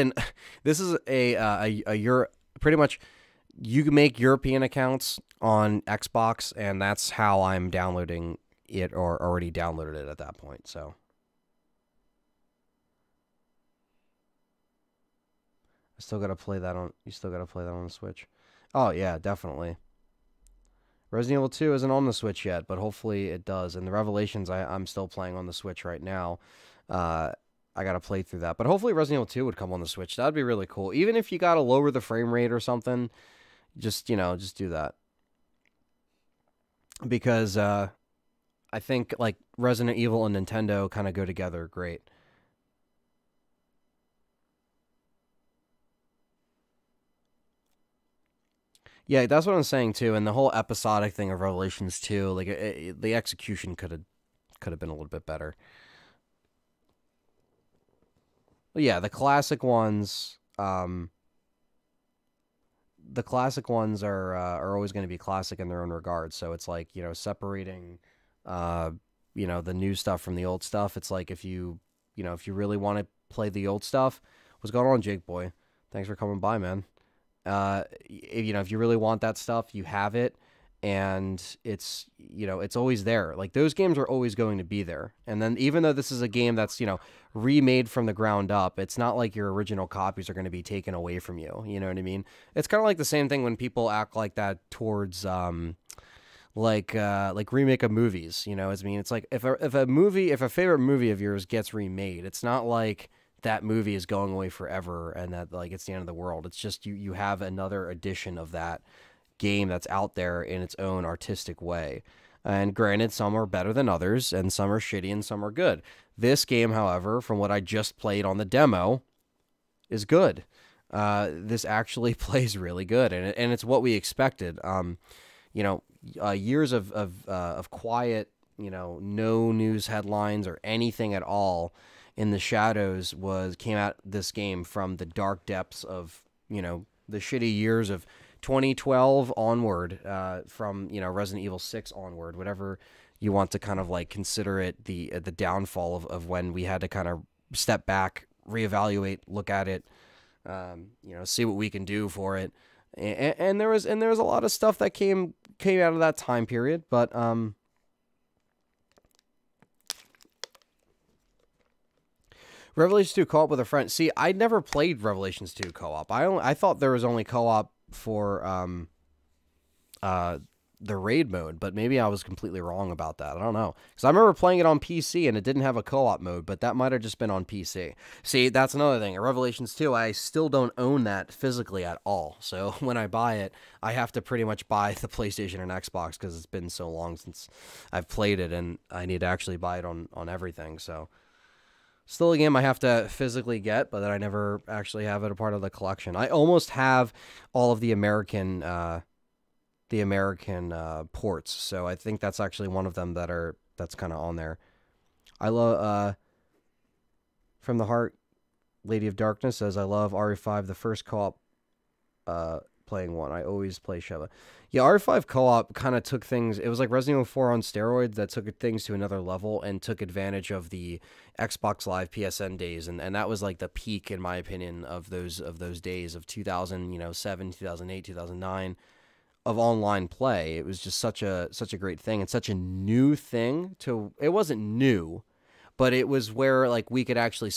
pretty much you can make European accounts on Xbox, and that's how I'm downloading it, or already downloaded it at that point. So you still got to play that on the Switch. Oh yeah, definitely. Resident Evil 2 isn't on the Switch yet, but hopefully it does. And the Revelations I'm still playing on the Switch right now. I got to play through that. But hopefully Resident Evil 2 would come on the Switch. That'd be really cool. Even if you got to lower the frame rate or something, just do that. Because I think like Resident Evil and Nintendo kind of go together great. Yeah, that's what I'm saying too. And the whole episodic thing of Revelations 2, like the execution could could have been a little bit better. But yeah, the classic ones. The classic ones are always going to be classic in their own regard. So it's like, you know, separating, you know, the new stuff from the old stuff. It's like if you really want to play the old stuff, what's going on, Jake boy? Thanks for coming by, man. You know, if you really want that stuff, you have it, and it's, you know, it's always there. Like, those games are always going to be there. And then even though this is a game that's, you know, remade from the ground up, it's not like your original copies are going to be taken away from you. You know what I mean? It's kind of like the same thing when people act like that towards like remake of movies. You know, I mean, it's like if a favorite movie of yours gets remade, it's not like that movie is going away forever and that, like, it's the end of the world. It's just you have another edition of that game that's out there in its own artistic way. And granted, some are better than others, and some are shitty and some are good. This game, however, from what I just played on the demo, is good. This actually plays really good, and it's what we expected. You know, years of quiet, you know, no news headlines or anything at all in the shadows came out this game from the dark depths of, you know, the shitty years of 2012 onward, from, you know, Resident Evil 6 onward, whatever you want to kind of like consider it, the downfall of when we had to kind of step back, reevaluate, look at it, you know, see what we can do for it. And there was a lot of stuff that came out of that time period, but Revelations 2 co-op with a friend. See, I never played Revelations 2 co-op. I thought there was only co-op for the raid mode, but maybe I was completely wrong about that. I don't know, because I remember playing it on PC and it didn't have a co-op mode, but that might have just been on PC. See, that's another thing. Revelations 2, I still don't own that physically at all. So when I buy it, I have to pretty much buy the PlayStation and Xbox because it's been so long since I've played it, and I need to actually buy it on everything. So still a game I have to physically get, but that I never actually have it a part of the collection. I almost have all of the American ports, so I think that's actually one of them that's kind of on there. I love From the Heart, Lady of Darkness says, I love RE5, the first co-op playing one. I always play Sheva. Yeah, RE5 co-op kind of took things, it was like Resident Evil 4 on steroids that took things to another level and took advantage of the Xbox Live PSN days, and that was like the peak, in my opinion, of those days of 2007, 2008, 2009 of online play. It was just such a great thing and such a new thing it wasn't new, but it was where like we could actually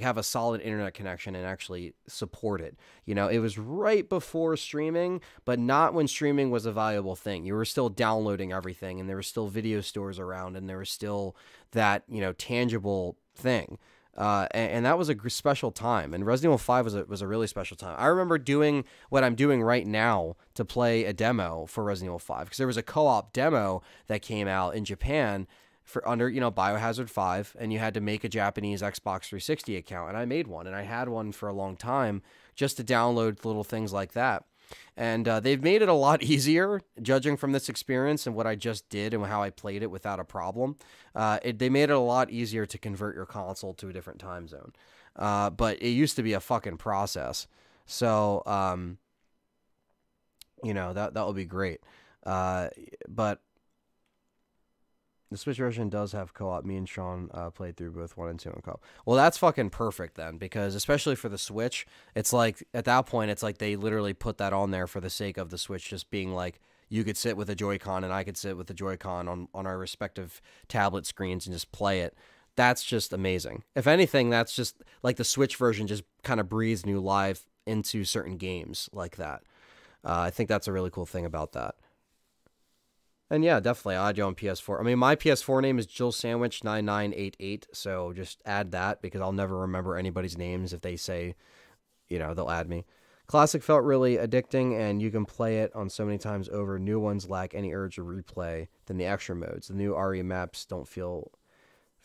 have a solid internet connection and actually support it. You know, it was right before streaming, but not when streaming was a valuable thing. You were still downloading everything, and there were still video stores around, and there was still that, you know, tangible thing. And that was a special time, and Resident Evil 5 was a really special time. I remember doing what I'm doing right now to play a demo for Resident Evil 5, because there was a co-op demo that came out in Japan for under, you know, Biohazard 5, and you had to make a Japanese Xbox 360 account, and I made one, and I had one for a long time just to download little things like that. And they've made it a lot easier, judging from this experience and what I just did and how I played it without a problem. They made it a lot easier to convert your console to a different time zone. But it used to be a fucking process. So, you know, that would be great. But the Switch version does have co-op. Me and Sean played through both 1 and 2 in co-op. Well, that's fucking perfect then, because especially for the Switch, it's like, at that point, it's like they literally put that on there for the sake of the Switch just being like, you could sit with a Joy-Con and I could sit with the Joy-Con on our respective tablet screens and just play it. That's just amazing. If anything, that's just like the Switch version just kind of breathes new life into certain games like that. I think that's a really cool thing about that. And yeah, definitely audio on PS4. I mean, my PS4 name is Jill Sandwich 9988, so just add that, because I'll never remember anybody's names if they say, you know, they'll add me. Classic felt really addicting, and you can play it on so many times over. New ones lack any urge to replay than the extra modes. The new RE maps don't feel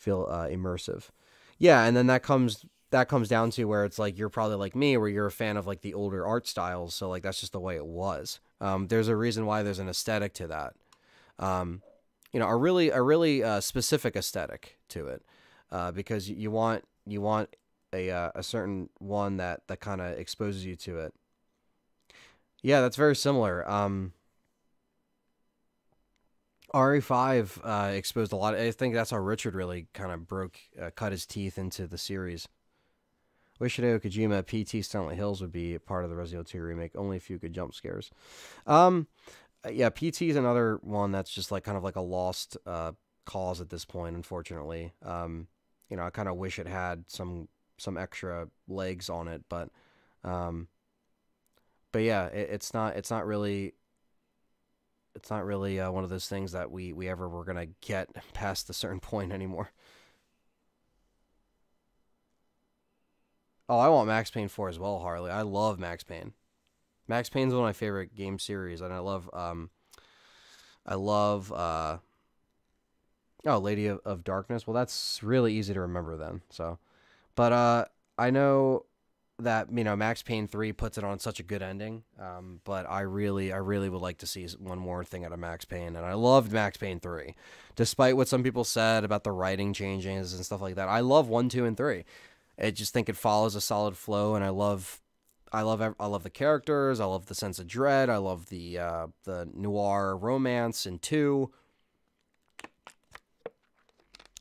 immersive. Yeah, and then that comes down to where it's like you're probably like me, where you're a fan of like the older art styles, so like that's just the way it was. There's a reason why there's an aesthetic to that. a really specific aesthetic to it, because you want a certain one that kind of exposes you to it. Yeah, that's very similar. RE5 exposed a lot. I think that's how Richard really kind of cut his teeth into the series. Wish Hideo Kojima PT Silent Hills would be part of the Resident Evil 2 remake. Only a few good jump scares. Yeah, PT is another one that's just like kind of like a lost cause at this point, unfortunately. I kind of wish it had some extra legs on it, but yeah, it's not really one of those things that we ever were gonna get past a certain point anymore. Oh, I want Max Payne 4 as well, Harley. I love Max Payne. Max Payne's one of my favorite game series, and I love Lady of Darkness. Well, that's really easy to remember then. So, but I know that Max Payne 3 puts it on such a good ending. But I really would like to see one more thing out of Max Payne, and I loved Max Payne 3, despite what some people said about the writing changes and stuff like that. I love 1, 2, and 3. I just think it follows a solid flow, and I love the characters. I love the sense of dread. I love the noir romance in 2.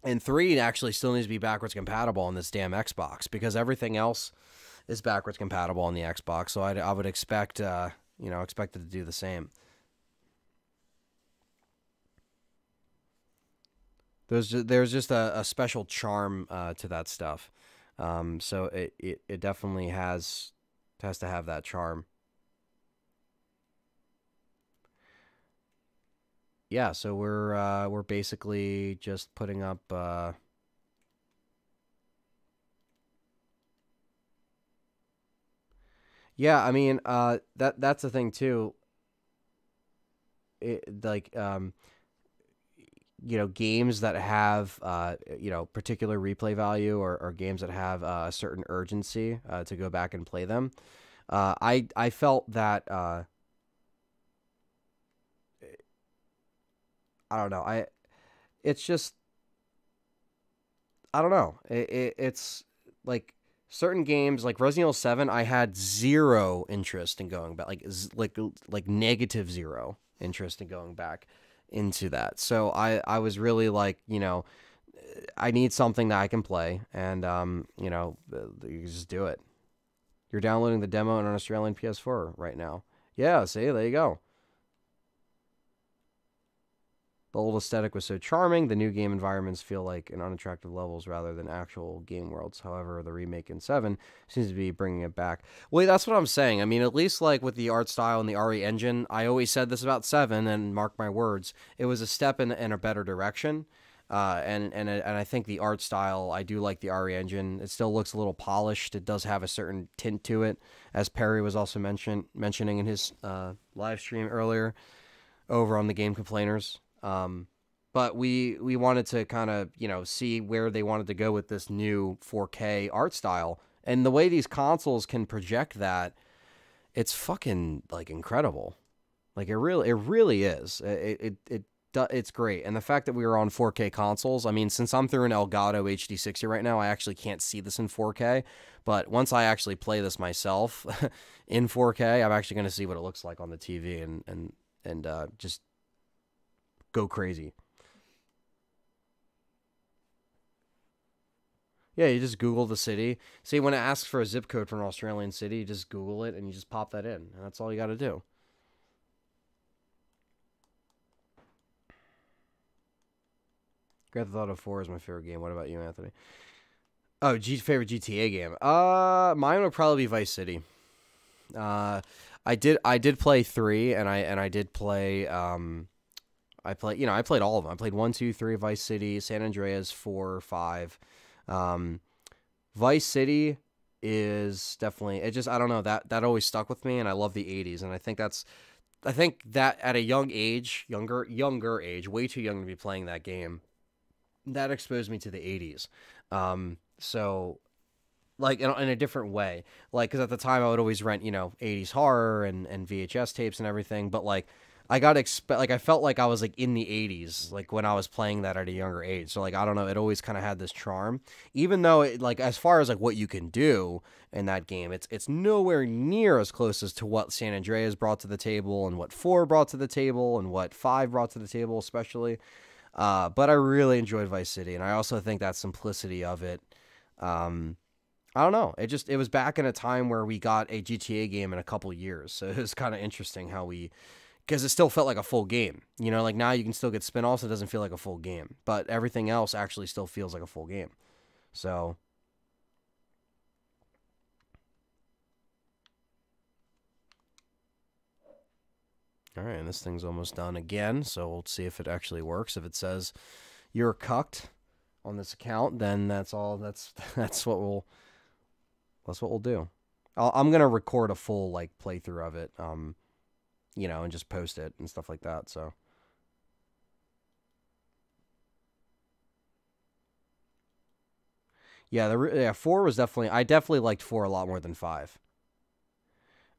And 3 actually still needs to be backwards compatible on this damn Xbox, because everything else is backwards compatible on the Xbox. So I would expect it to do the same. There's just a special charm to that stuff. So it definitely has to have that charm. Yeah, so we're basically just putting up yeah, I mean that's the thing too. Games that have particular replay value, or games that have a certain urgency to go back and play them. I felt that I don't know. It's just I don't know. It's like certain games like Resident Evil 7. I had zero interest in going back, like negative zero interest in going back into that. So I was really like, I need something that I can play, and you just do it. You're downloading the demo on an Australian PS4 right now. Yeah, see, there you go. The old aesthetic was so charming. The new game environments feel like in unattractive levels rather than actual game worlds. However, the remake in 7 seems to be bringing it back. Well, that's what I'm saying. I mean, at least like with the art style and the RE engine, I always said this about 7, and mark my words, it was a step in a better direction. And I think the art style, I do like the RE engine. It still looks a little polished. It does have a certain tint to it, as Perry was also mentioning in his live stream earlier over on the Game Complainers. But we wanted to kind of, see where they wanted to go with this new 4K art style. And the way these consoles can project that, it's fucking, like, incredible. Like, it really is. It's great. And the fact that we were on 4K consoles, I mean, since I'm through an Elgato HD60 right now, I actually can't see this in 4K. But once I actually play this myself in 4K, I'm actually going to see what it looks like on the TV and just go crazy. Yeah, you just Google the city. See, when it asks for a zip code for an Australian city, you just Google it and you just pop that in. And that's all you got to do. Grand Theft Auto 4 is my favorite game. What about you, Anthony? Oh, favorite GTA game. Mine would probably be Vice City. I did play 3, and I did play I played all of them. I played 1, 2, 3, Vice City, San Andreas, 4, 5. Vice City is definitely, I don't know, that always stuck with me, and I love the 80s, and I think that at a younger age, way too young to be playing that game, that exposed me to the 80s. So like in a different way, like, because at the time I would always rent 80s horror and VHS tapes and everything, but like I got like I felt like I was like in the 80s, like when I was playing that at a younger age. So like I don't know, it always kind of had this charm, even though it, like as far as like what you can do in that game, it's nowhere near as close as to what San Andreas brought to the table and what 4 brought to the table and what 5 brought to the table, especially. But I really enjoyed Vice City, and I also think that simplicity of it. I don't know. It was back in a time where we got a GTA game in a couple years, so it was kind of interesting how because it still felt like a full game. You know, like now you can still get spin-offs, it doesn't feel like a full game, but everything else actually still feels like a full game. So, all right, and this thing's almost done again, so we'll see if it actually works. If it says you're cucked on this account, then that's all. That's what we'll do. I'm gonna record a full like playthrough of it, you know, and just post it and stuff like that. So, yeah, 4 was definitely. I definitely liked 4 a lot more than 5.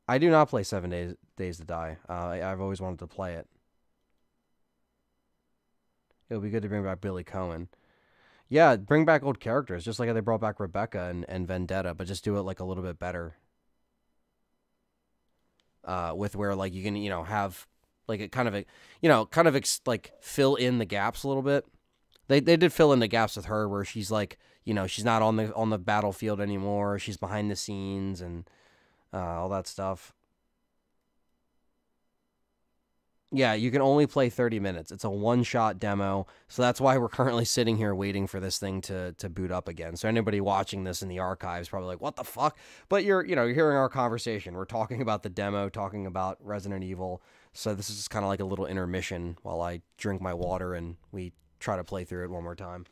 I do not play 7 Days to Die. I've always wanted to play it. It would be good to bring back Billy Cohen. Yeah, bring back old characters, just like how they brought back Rebecca and Vendetta, but just do it like a little bit better. With where like you can, you know, have like it kind of, you know, like fill in the gaps a little bit. They did fill in the gaps with her where she's like, you know, she's not on the battlefield anymore. She's behind the scenes and all that stuff. Yeah, you can only play 30 minutes. It's a one-shot demo, so that's why we're currently sitting here waiting for this thing to boot up again. So anybody watching this in the archives probably like, what the fuck? But you're hearing our conversation. We're talking about the demo, talking about Resident Evil. So this is just kind of like a little intermission while I drink my water and we try to play through it one more time.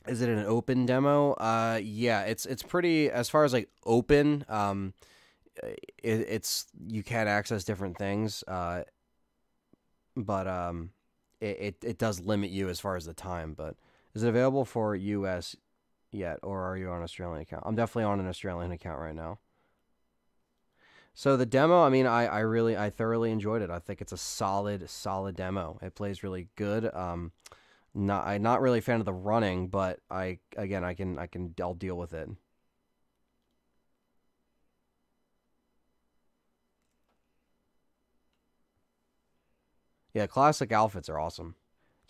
Is it an open demo? Yeah, it's pretty, as far as like open, it's you can access different things, but it does limit you as far as the time. But is it available for US yet, or are you on an Australian account? I'm definitely on an Australian account right now. So the demo, I mean, I thoroughly enjoyed it. I think it's a solid demo. It plays really good. I'm not really a fan of the running, but I'll deal with it. Yeah, classic outfits are awesome.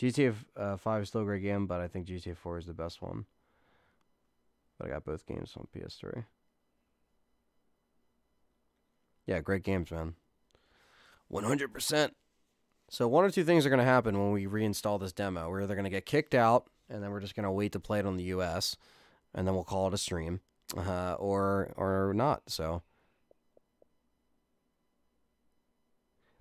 GTA 5 is still a great game, but I think GTA 4 is the best one. But I got both games on PS3. Yeah, great games, man. 100%. So one or two things are going to happen when we reinstall this demo. We're either going to get kicked out, and then we're just going to wait to play it on the US, and then we'll call it a stream, or not. So,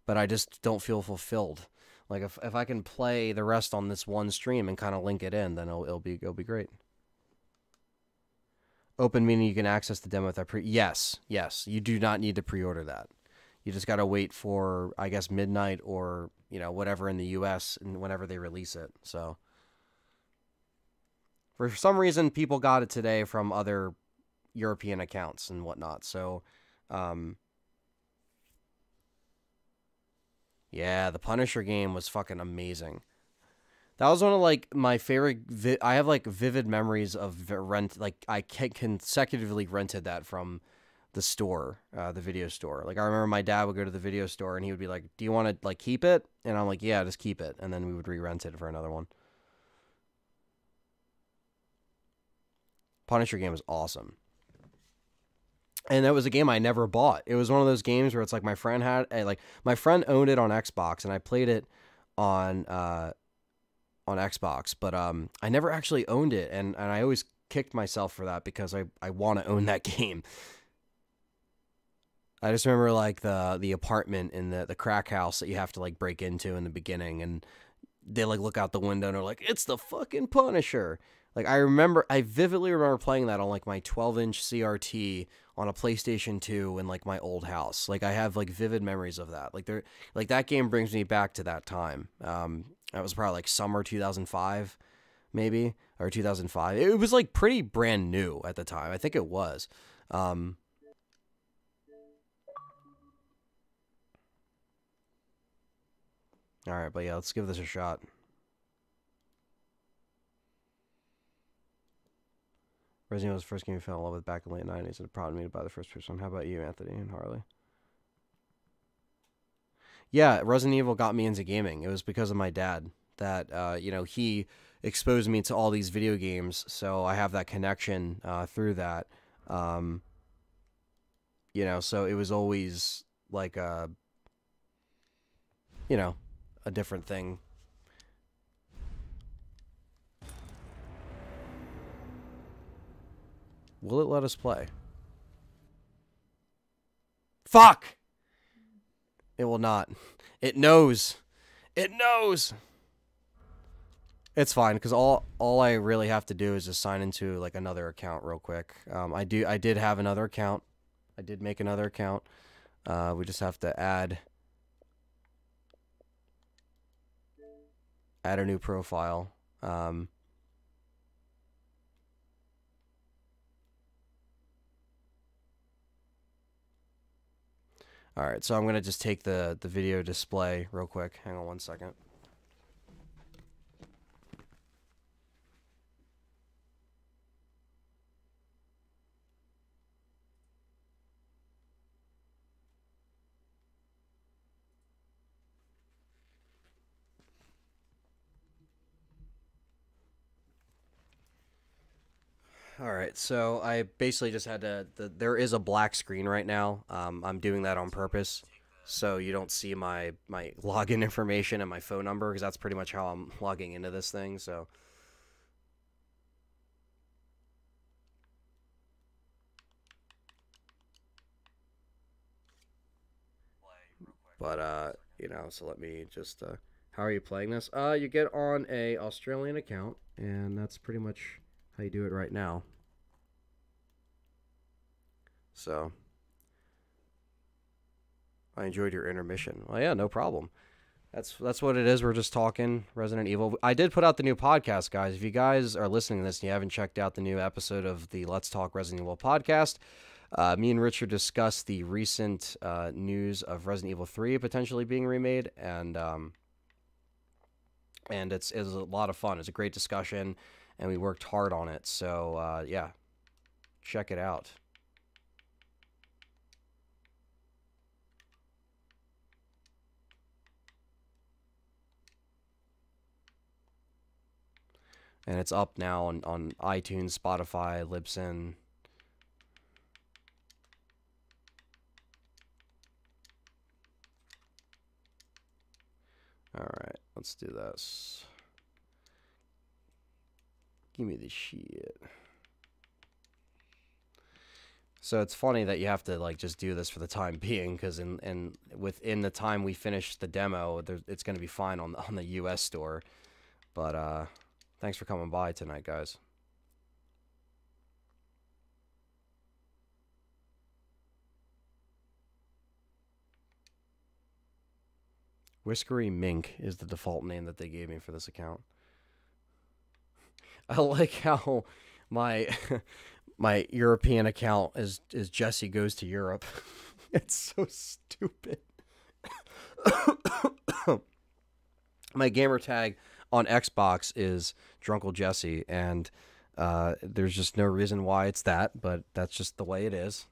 but I just don't feel fulfilled. Like if I can play the rest on this one stream and kind of link it in, then it'll be great. Open meaning you can access the demo without yes. You do not need to pre-order that. You just got to wait for, I guess, midnight or, you know, whatever in the US and whenever they release it. So for some reason, people got it today from other European accounts and whatnot. So, yeah, the Punisher game was fucking amazing. That was one of, like, my favorite... I have, like, vivid memories of rent... Like, I consecutively rented that from the store, the video store. Like, I remember my dad would go to the video store, and he would be like, do you want to, like, keep it? And I'm like, yeah, just keep it. And then we would re-rent it for another one. Punisher game was awesome. And that was a game I never bought. It was one of those games where it's like my friend had... Like, my friend owned it on Xbox, and I played it on Xbox, but I never actually owned it, and I always kicked myself for that because I want to own that game. I just remember like the apartment in the crack house that you have to like break into in the beginning, and they like look out the window and are like, it's the fucking Punisher. Like I vividly remember playing that on like my 12-inch CRT on a PlayStation 2 in like my old house. Like I have like vivid memories of that. Like that game brings me back to that time. That was probably like summer 2005 maybe, or 2005. It was like pretty brand new at the time. I think it was. All right, but yeah, let's give this a shot. Resident Evil was the first game you fell in love with back in the late 90s, and it prompted me to buy the first person. How about you, Anthony and Harley? Yeah, Resident Evil got me into gaming. It was because of my dad that, he exposed me to all these video games, so I have that connection through that. So it was always like a different thing. Will it let us play? Fuck! It will not. It knows. It knows. It's fine, because all I really have to do is just sign into like another account real quick. I did have another account. I did make another account. We just have to add a new profile. Alright, so I'm going to just take the video display real quick. Hang on one second. All right, so I basically just had to. There is a black screen right now. I'm doing that on purpose, so you don't see my login information and my phone number, because that's pretty much how I'm logging into this thing. So, but so let me just. How are you playing this? You get on a Australian account, and that's pretty much how you do it right now. So, I enjoyed your intermission. Well, yeah, no problem. That's what it is. We're just talking Resident Evil. I did put out the new podcast, guys. If you guys are listening to this and you haven't checked out the new episode of the Let's Talk Resident Evil podcast, me and Richard discussed the recent news of Resident Evil 3 potentially being remade, and it's a lot of fun. It's a great discussion, and we worked hard on it. So, yeah, check it out. And it's up now on iTunes, Spotify, Libsyn. Alright, let's do this. Give me the shit. So it's funny that you have to like just do this for the time being, because within the time we finish the demo, it's going to be fine on the US store. But thanks for coming by tonight, guys. Whiskery Mink is the default name that they gave me for this account. I like how my my European account is Jesse Goes to Europe. It's so stupid. My gamer tag on Xbox is Drunkle Jesse, and there's just no reason why it's that, but that's just the way it is.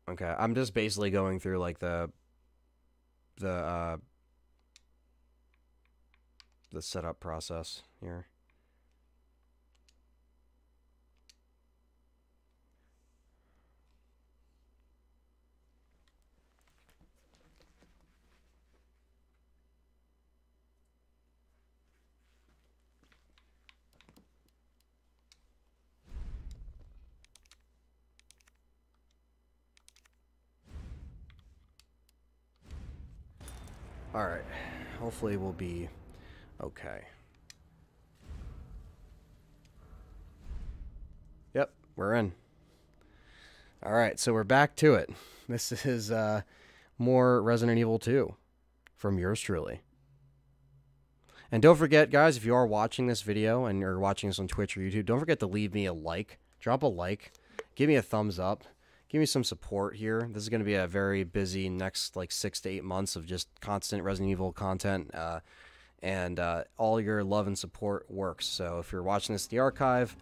Okay, I'm just basically going through like the setup process here. Alright. Hopefully we'll be okay. Yep, we're in. Alright, so we're back to it. This is more Resident Evil 2 from yours truly. And don't forget, guys, if you are watching this video and you're watching this on Twitch or YouTube, don't forget to leave me a like. Drop a like. Give me a thumbs up. Give me some support here. This is going to be a very busy next, like, 6 to 8 months of just constant Resident Evil content. And all your love and support works. So if you're watching this in the archive,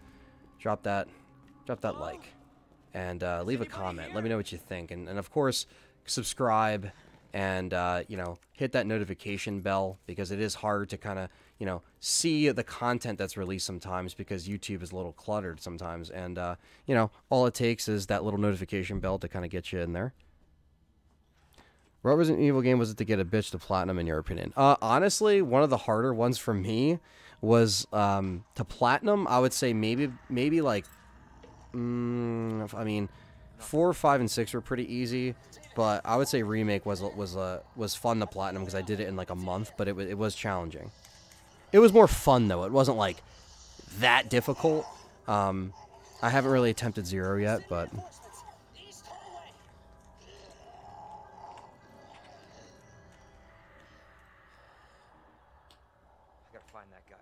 drop that like. And leave a comment. Let me know what you think. And of course, subscribe. And, you know, hit that notification bell, because it is hard to kind of, you know, see the content that's released sometimes, because YouTube is a little cluttered sometimes. And, you know, all it takes is that little notification bell to kind of get you in there. What Resident Evil game was it to get a bitch to platinum, in your opinion? Honestly, one of the harder ones for me was to platinum. I would say maybe like, I mean, 4, 5, and 6 were pretty easy. But I would say Remake was fun to platinum, because I did it in like a month, but it was challenging. It was more fun though. It wasn't like that difficult. I haven't really attempted 0 yet, but I gotta find that guy.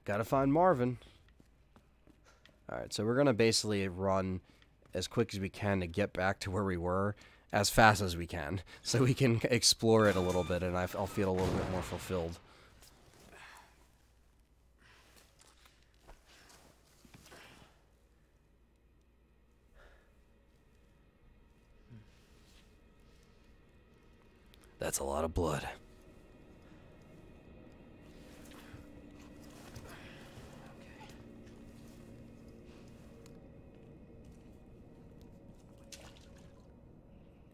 gotta find Marvin. Alright, so we're going to basically run as quick as we can to get back to where we were as fast as we can, so we can explore it a little bit, and I'll feel a little bit more fulfilled. That's a lot of blood.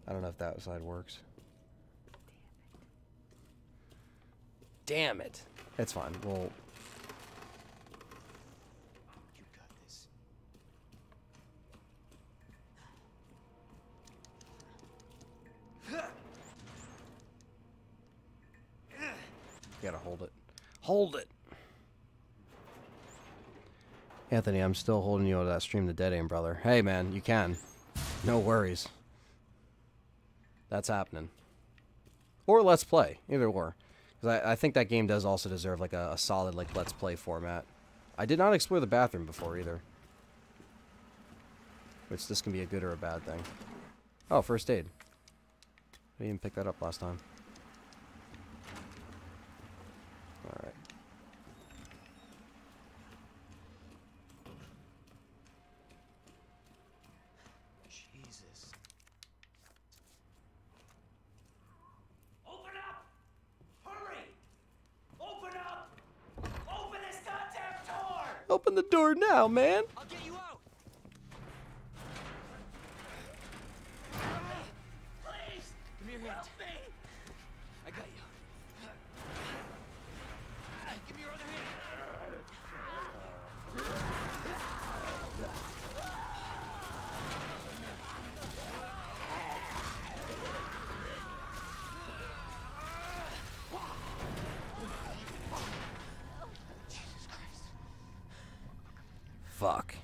I don't know if that side works. Damn it. It's fine. We'll... You got this. You gotta hold it. Hold it! Anthony, I'm still holding you to that Stream the Dead Aim, brother. Hey, man, you can. No worries. That's happening. Or Let's Play. Either or. Because I think that game does also deserve like a solid like Let's Play format. I did not explore the bathroom before either. Which this can be a good or a bad thing. Oh, first aid. I didn't even pick that up last time. Alright. Jesus. Open up! Hurry! Open up! Open this goddamn door! Open the door now, man! I'll get you out! Please! Give me your hand. Help me! I got you. Give me your other hand. Fuck.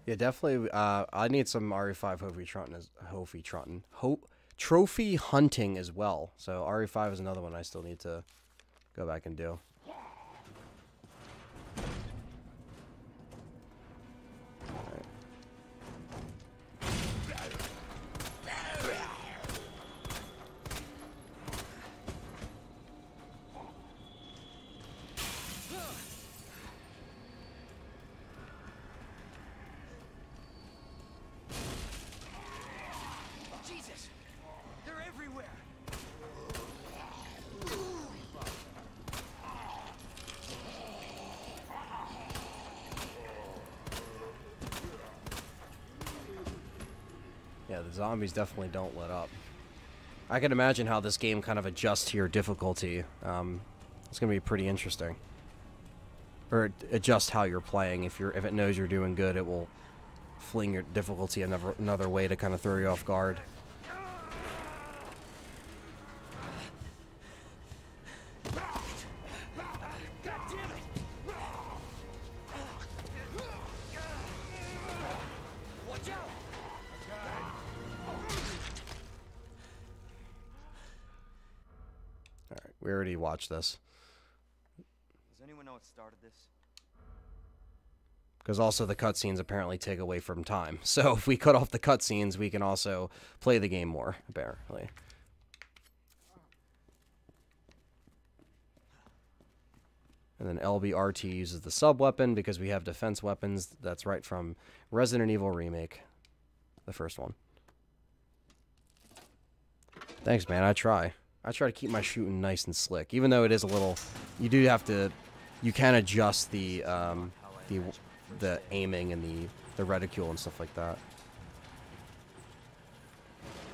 Yeah, definitely. I need some RE5 trophy hunting as well. So RE5 is another one I still need to go back and do. Jesus! They're everywhere! Yeah, the zombies definitely don't let up. I can imagine how this game kind of adjusts to your difficulty. It's gonna be pretty interesting. Or adjust how you're playing. If it knows you're doing good, it will fling your difficulty another way to kind of throw you off guard. Alright, we already watched this. Does anyone know what started this? Because also the cutscenes apparently take away from time. So if we cut off the cutscenes, we can also play the game more, apparently. And then LBRT uses the sub-weapon because we have defense weapons. That's right from Resident Evil Remake. The first one. Thanks, man. I try to keep my shooting nice and slick. Even though it is a little... You do have to... You can adjust the aiming and the reticule and stuff like that.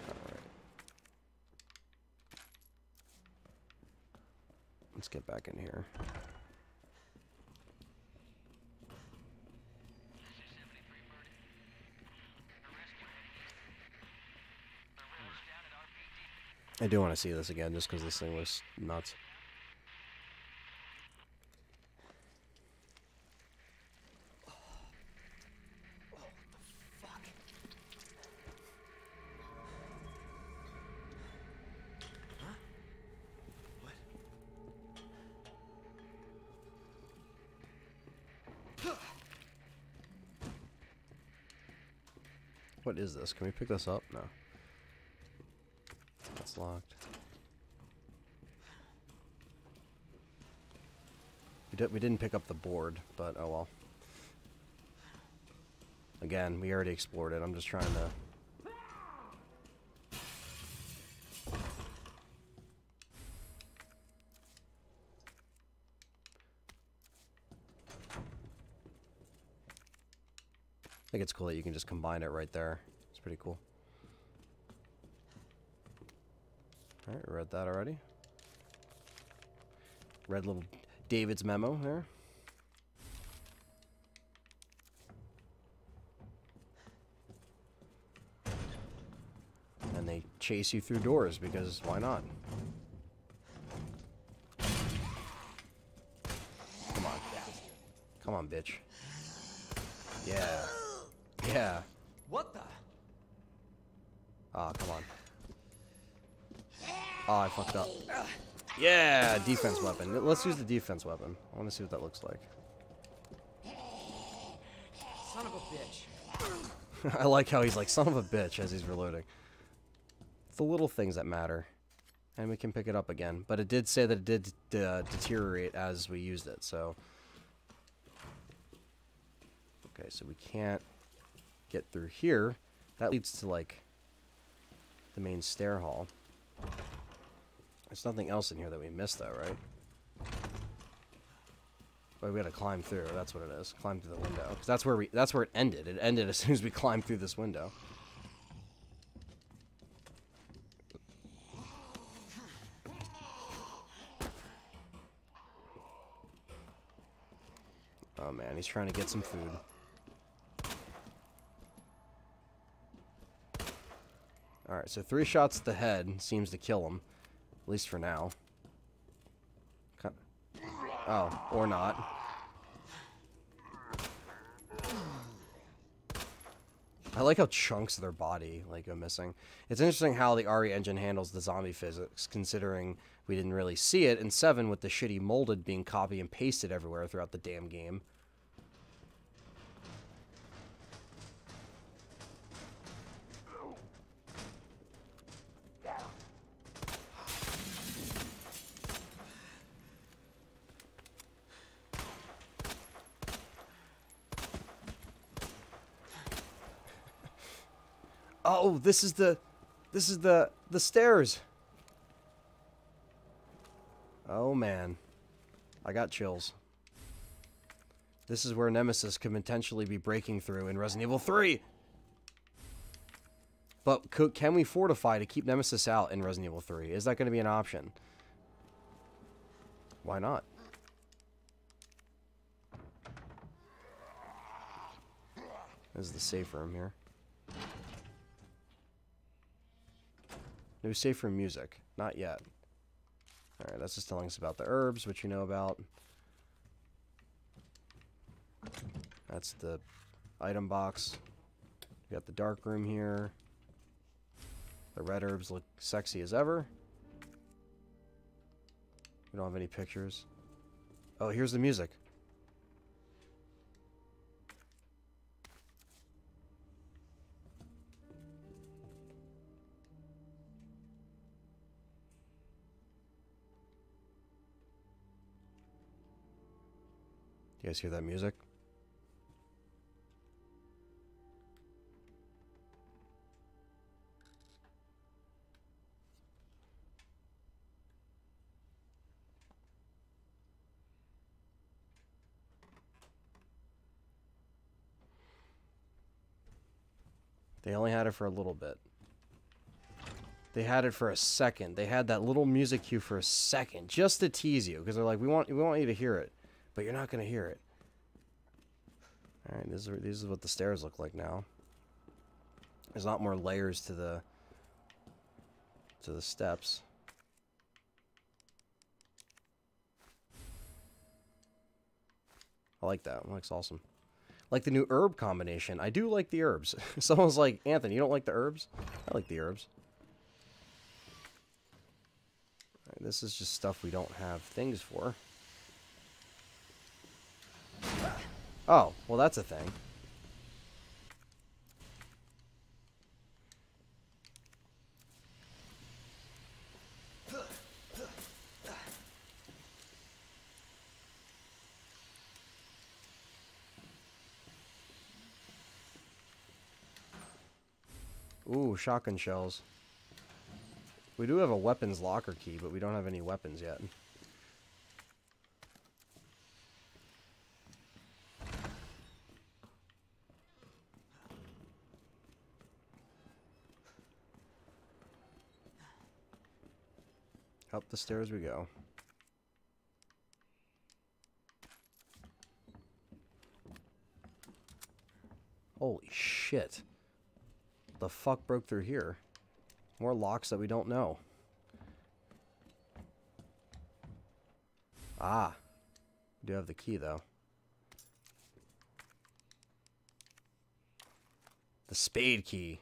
Alright. Let's get back in here. I do want to see this again just because this thing was nuts. What is this? Can we pick this up? No. That's locked. We didn't pick up the board, but oh well. Again, we already explored it. I'm just trying to... I think it's cool that you can just combine it right there. It's pretty cool. Alright, read that already. Read little David's memo there. And they chase you through doors because why not? Come on. Come on, bitch. Yeah. Yeah. What the? Ah, come on. Oh, I fucked up. Yeah, defense weapon. Let's use the defense weapon. I want to see what that looks like. Son of a bitch. I like how he's like, son of a bitch, as he's reloading. It's the little things that matter. And we can pick it up again. But it did say that it did deteriorate as we used it, so... Okay, so we can't get through here. That leads to, like, the main stair hall. There's nothing else in here that we missed, though, right? But we gotta climb through. That's what it is. Climb through the window. Because that's where it ended. It ended as soon as we climbed through this window. Oh man, he's trying to get some food. Alright, so 3 shots to the head seems to kill him. At least for now. Oh, or not. I like how chunks of their body like go missing. It's interesting how the RE engine handles the zombie physics, considering we didn't really see it in 7 with the shitty molded being copy and pasted everywhere throughout the damn game. Oh, this is the stairs. Oh man, I got chills. This is where Nemesis could potentially be breaking through in Resident Evil 3. But can we fortify to keep Nemesis out in Resident Evil 3? Is that going to be an option? Why not? This is the safe room here. No safe room music. Not yet. Alright, that's just telling us about the herbs, which you know about. That's the item box. We got the dark room here. The red herbs look sexy as ever. We don't have any pictures. Oh, here's the music. You guys hear that music? They only had it for a little bit. They had it for a second. They had that little music cue for a second, just to tease you, because they're like, we want you to hear it, but you're not gonna hear it. All right, this is what the stairs look like now. There's a lot more layers to the steps. I like that. It looks awesome. Like the new herb combination. I do like the herbs. Someone's like, Anthony, you don't like the herbs? I like the herbs. All right, this is just stuff we don't have things for. Oh, well that's a thing. Ooh, shotgun shells. We do have a weapons locker key, but we don't have any weapons yet. Up the stairs we go. Holy shit. The fuck broke through here? More locks that we don't know. Ah. We do have the key, though. The spade key.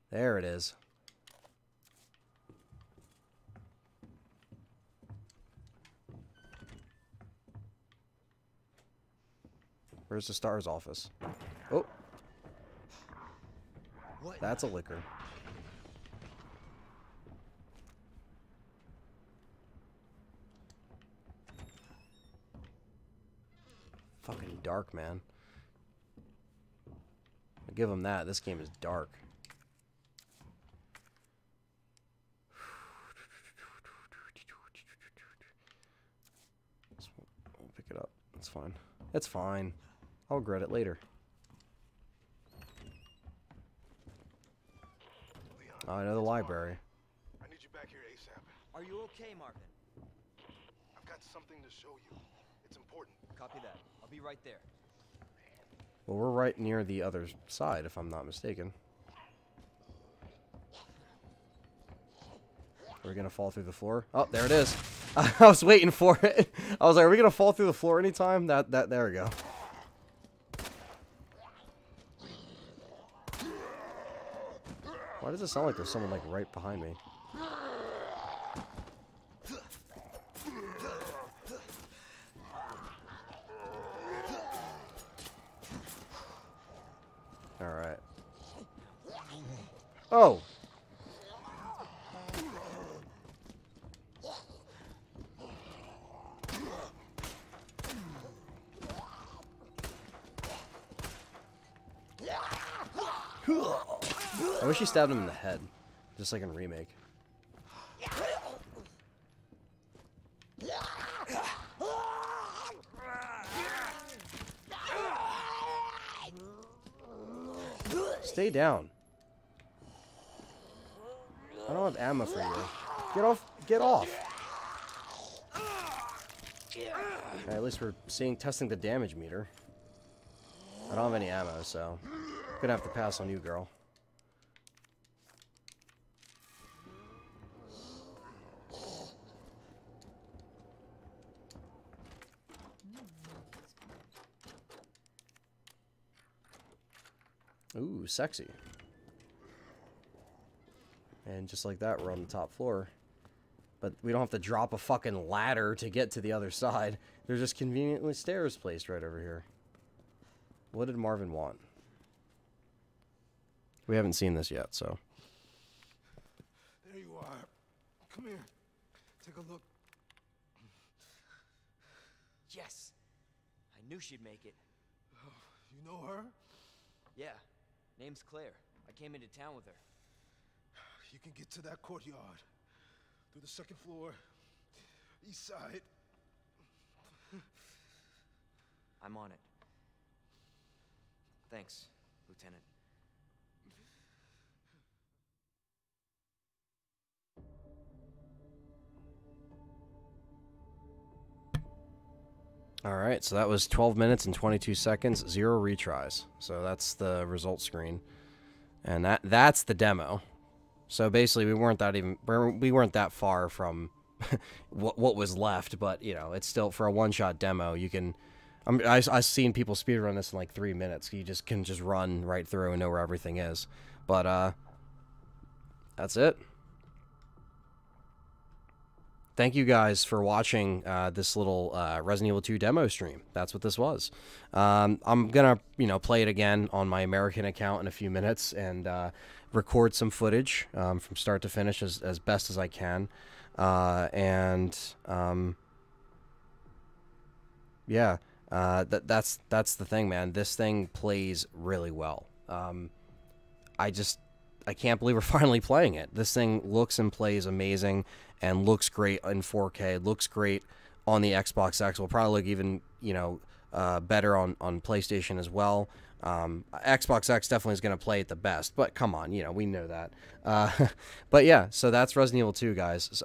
There it is. Where's the STARS office? Oh. What? That's a liquor. Fucking dark, man. I'll give them that. This game is dark. We'll pick it up. It's fine. It's fine. I'll regret it later. Oh, I know the library. I need you back here ASAP. Are you okay, Marvin? I've got something to show you. It's important. Copy that. I'll be right there. Well, we're right near the other side, if I'm not mistaken. Are we gonna fall through the floor? Oh, there it is. I was waiting for it. I was like, are we gonna fall through the floor anytime? There we go. Why does it sound like there's someone like right behind me? Alright. Oh! I wish he stabbed him in the head, just like in Remake. Stay down. have ammo for you. Get off. Get off. Okay, at least we're testing the damage meter. I don't have any ammo, so I'm gonna have to pass on you, girl. Ooh, sexy. And just like that, we're on the top floor. But we don't have to drop a fucking ladder to get to the other side. There's just conveniently stairs placed right over here. What did Marvin want? We haven't seen this yet, so. There you are. Come here. Take a look. Yes. I knew she'd make it. You know her? Yeah. Name's Claire. I came into town with her. You can get to that courtyard. Through the second floor. East side. I'm on it. Thanks, Lieutenant. Alright, so that was 12 minutes and 22 seconds, 0 retries. So that's the result screen. And that's the demo. So basically we weren't that far from what was left, but you know, it's still for a one-shot demo. You can I've seen people speedrun this in like 3 minutes. You can just run right through and know where everything is. But that's it. Thank you guys for watching this little Resident Evil 2 demo stream. That's what this was. I'm gonna, play it again on my American account in a few minutes and record some footage from start to finish as best as I can. Yeah, that's the thing, man. This thing plays really well. I can't believe we're finally playing it. This thing looks and plays amazing and looks great in 4K. Looks great on the Xbox X. Will probably look even, better on PlayStation as well. Xbox X definitely is going to play it the best, but come on, we know that. But yeah, so that's Resident Evil 2, guys.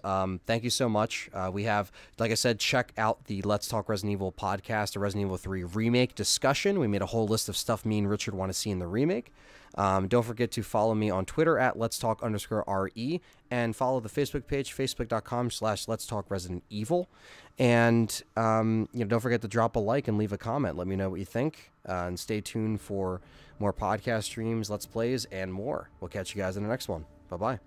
Thank you so much. We have, like I said, check out the Let's Talk Resident Evil podcast, the Resident Evil 3 remake discussion. We made a whole list of stuff me and Richard want to see in the remake. Don't forget to follow me on Twitter at letstalk_RE and follow the Facebook page, facebook.com/letstalkresidentevil. And, don't forget to drop a like and leave a comment. Let me know what you think. And stay tuned for more podcast streams, Let's Plays, and more. We'll catch you guys in the next one. Bye-bye.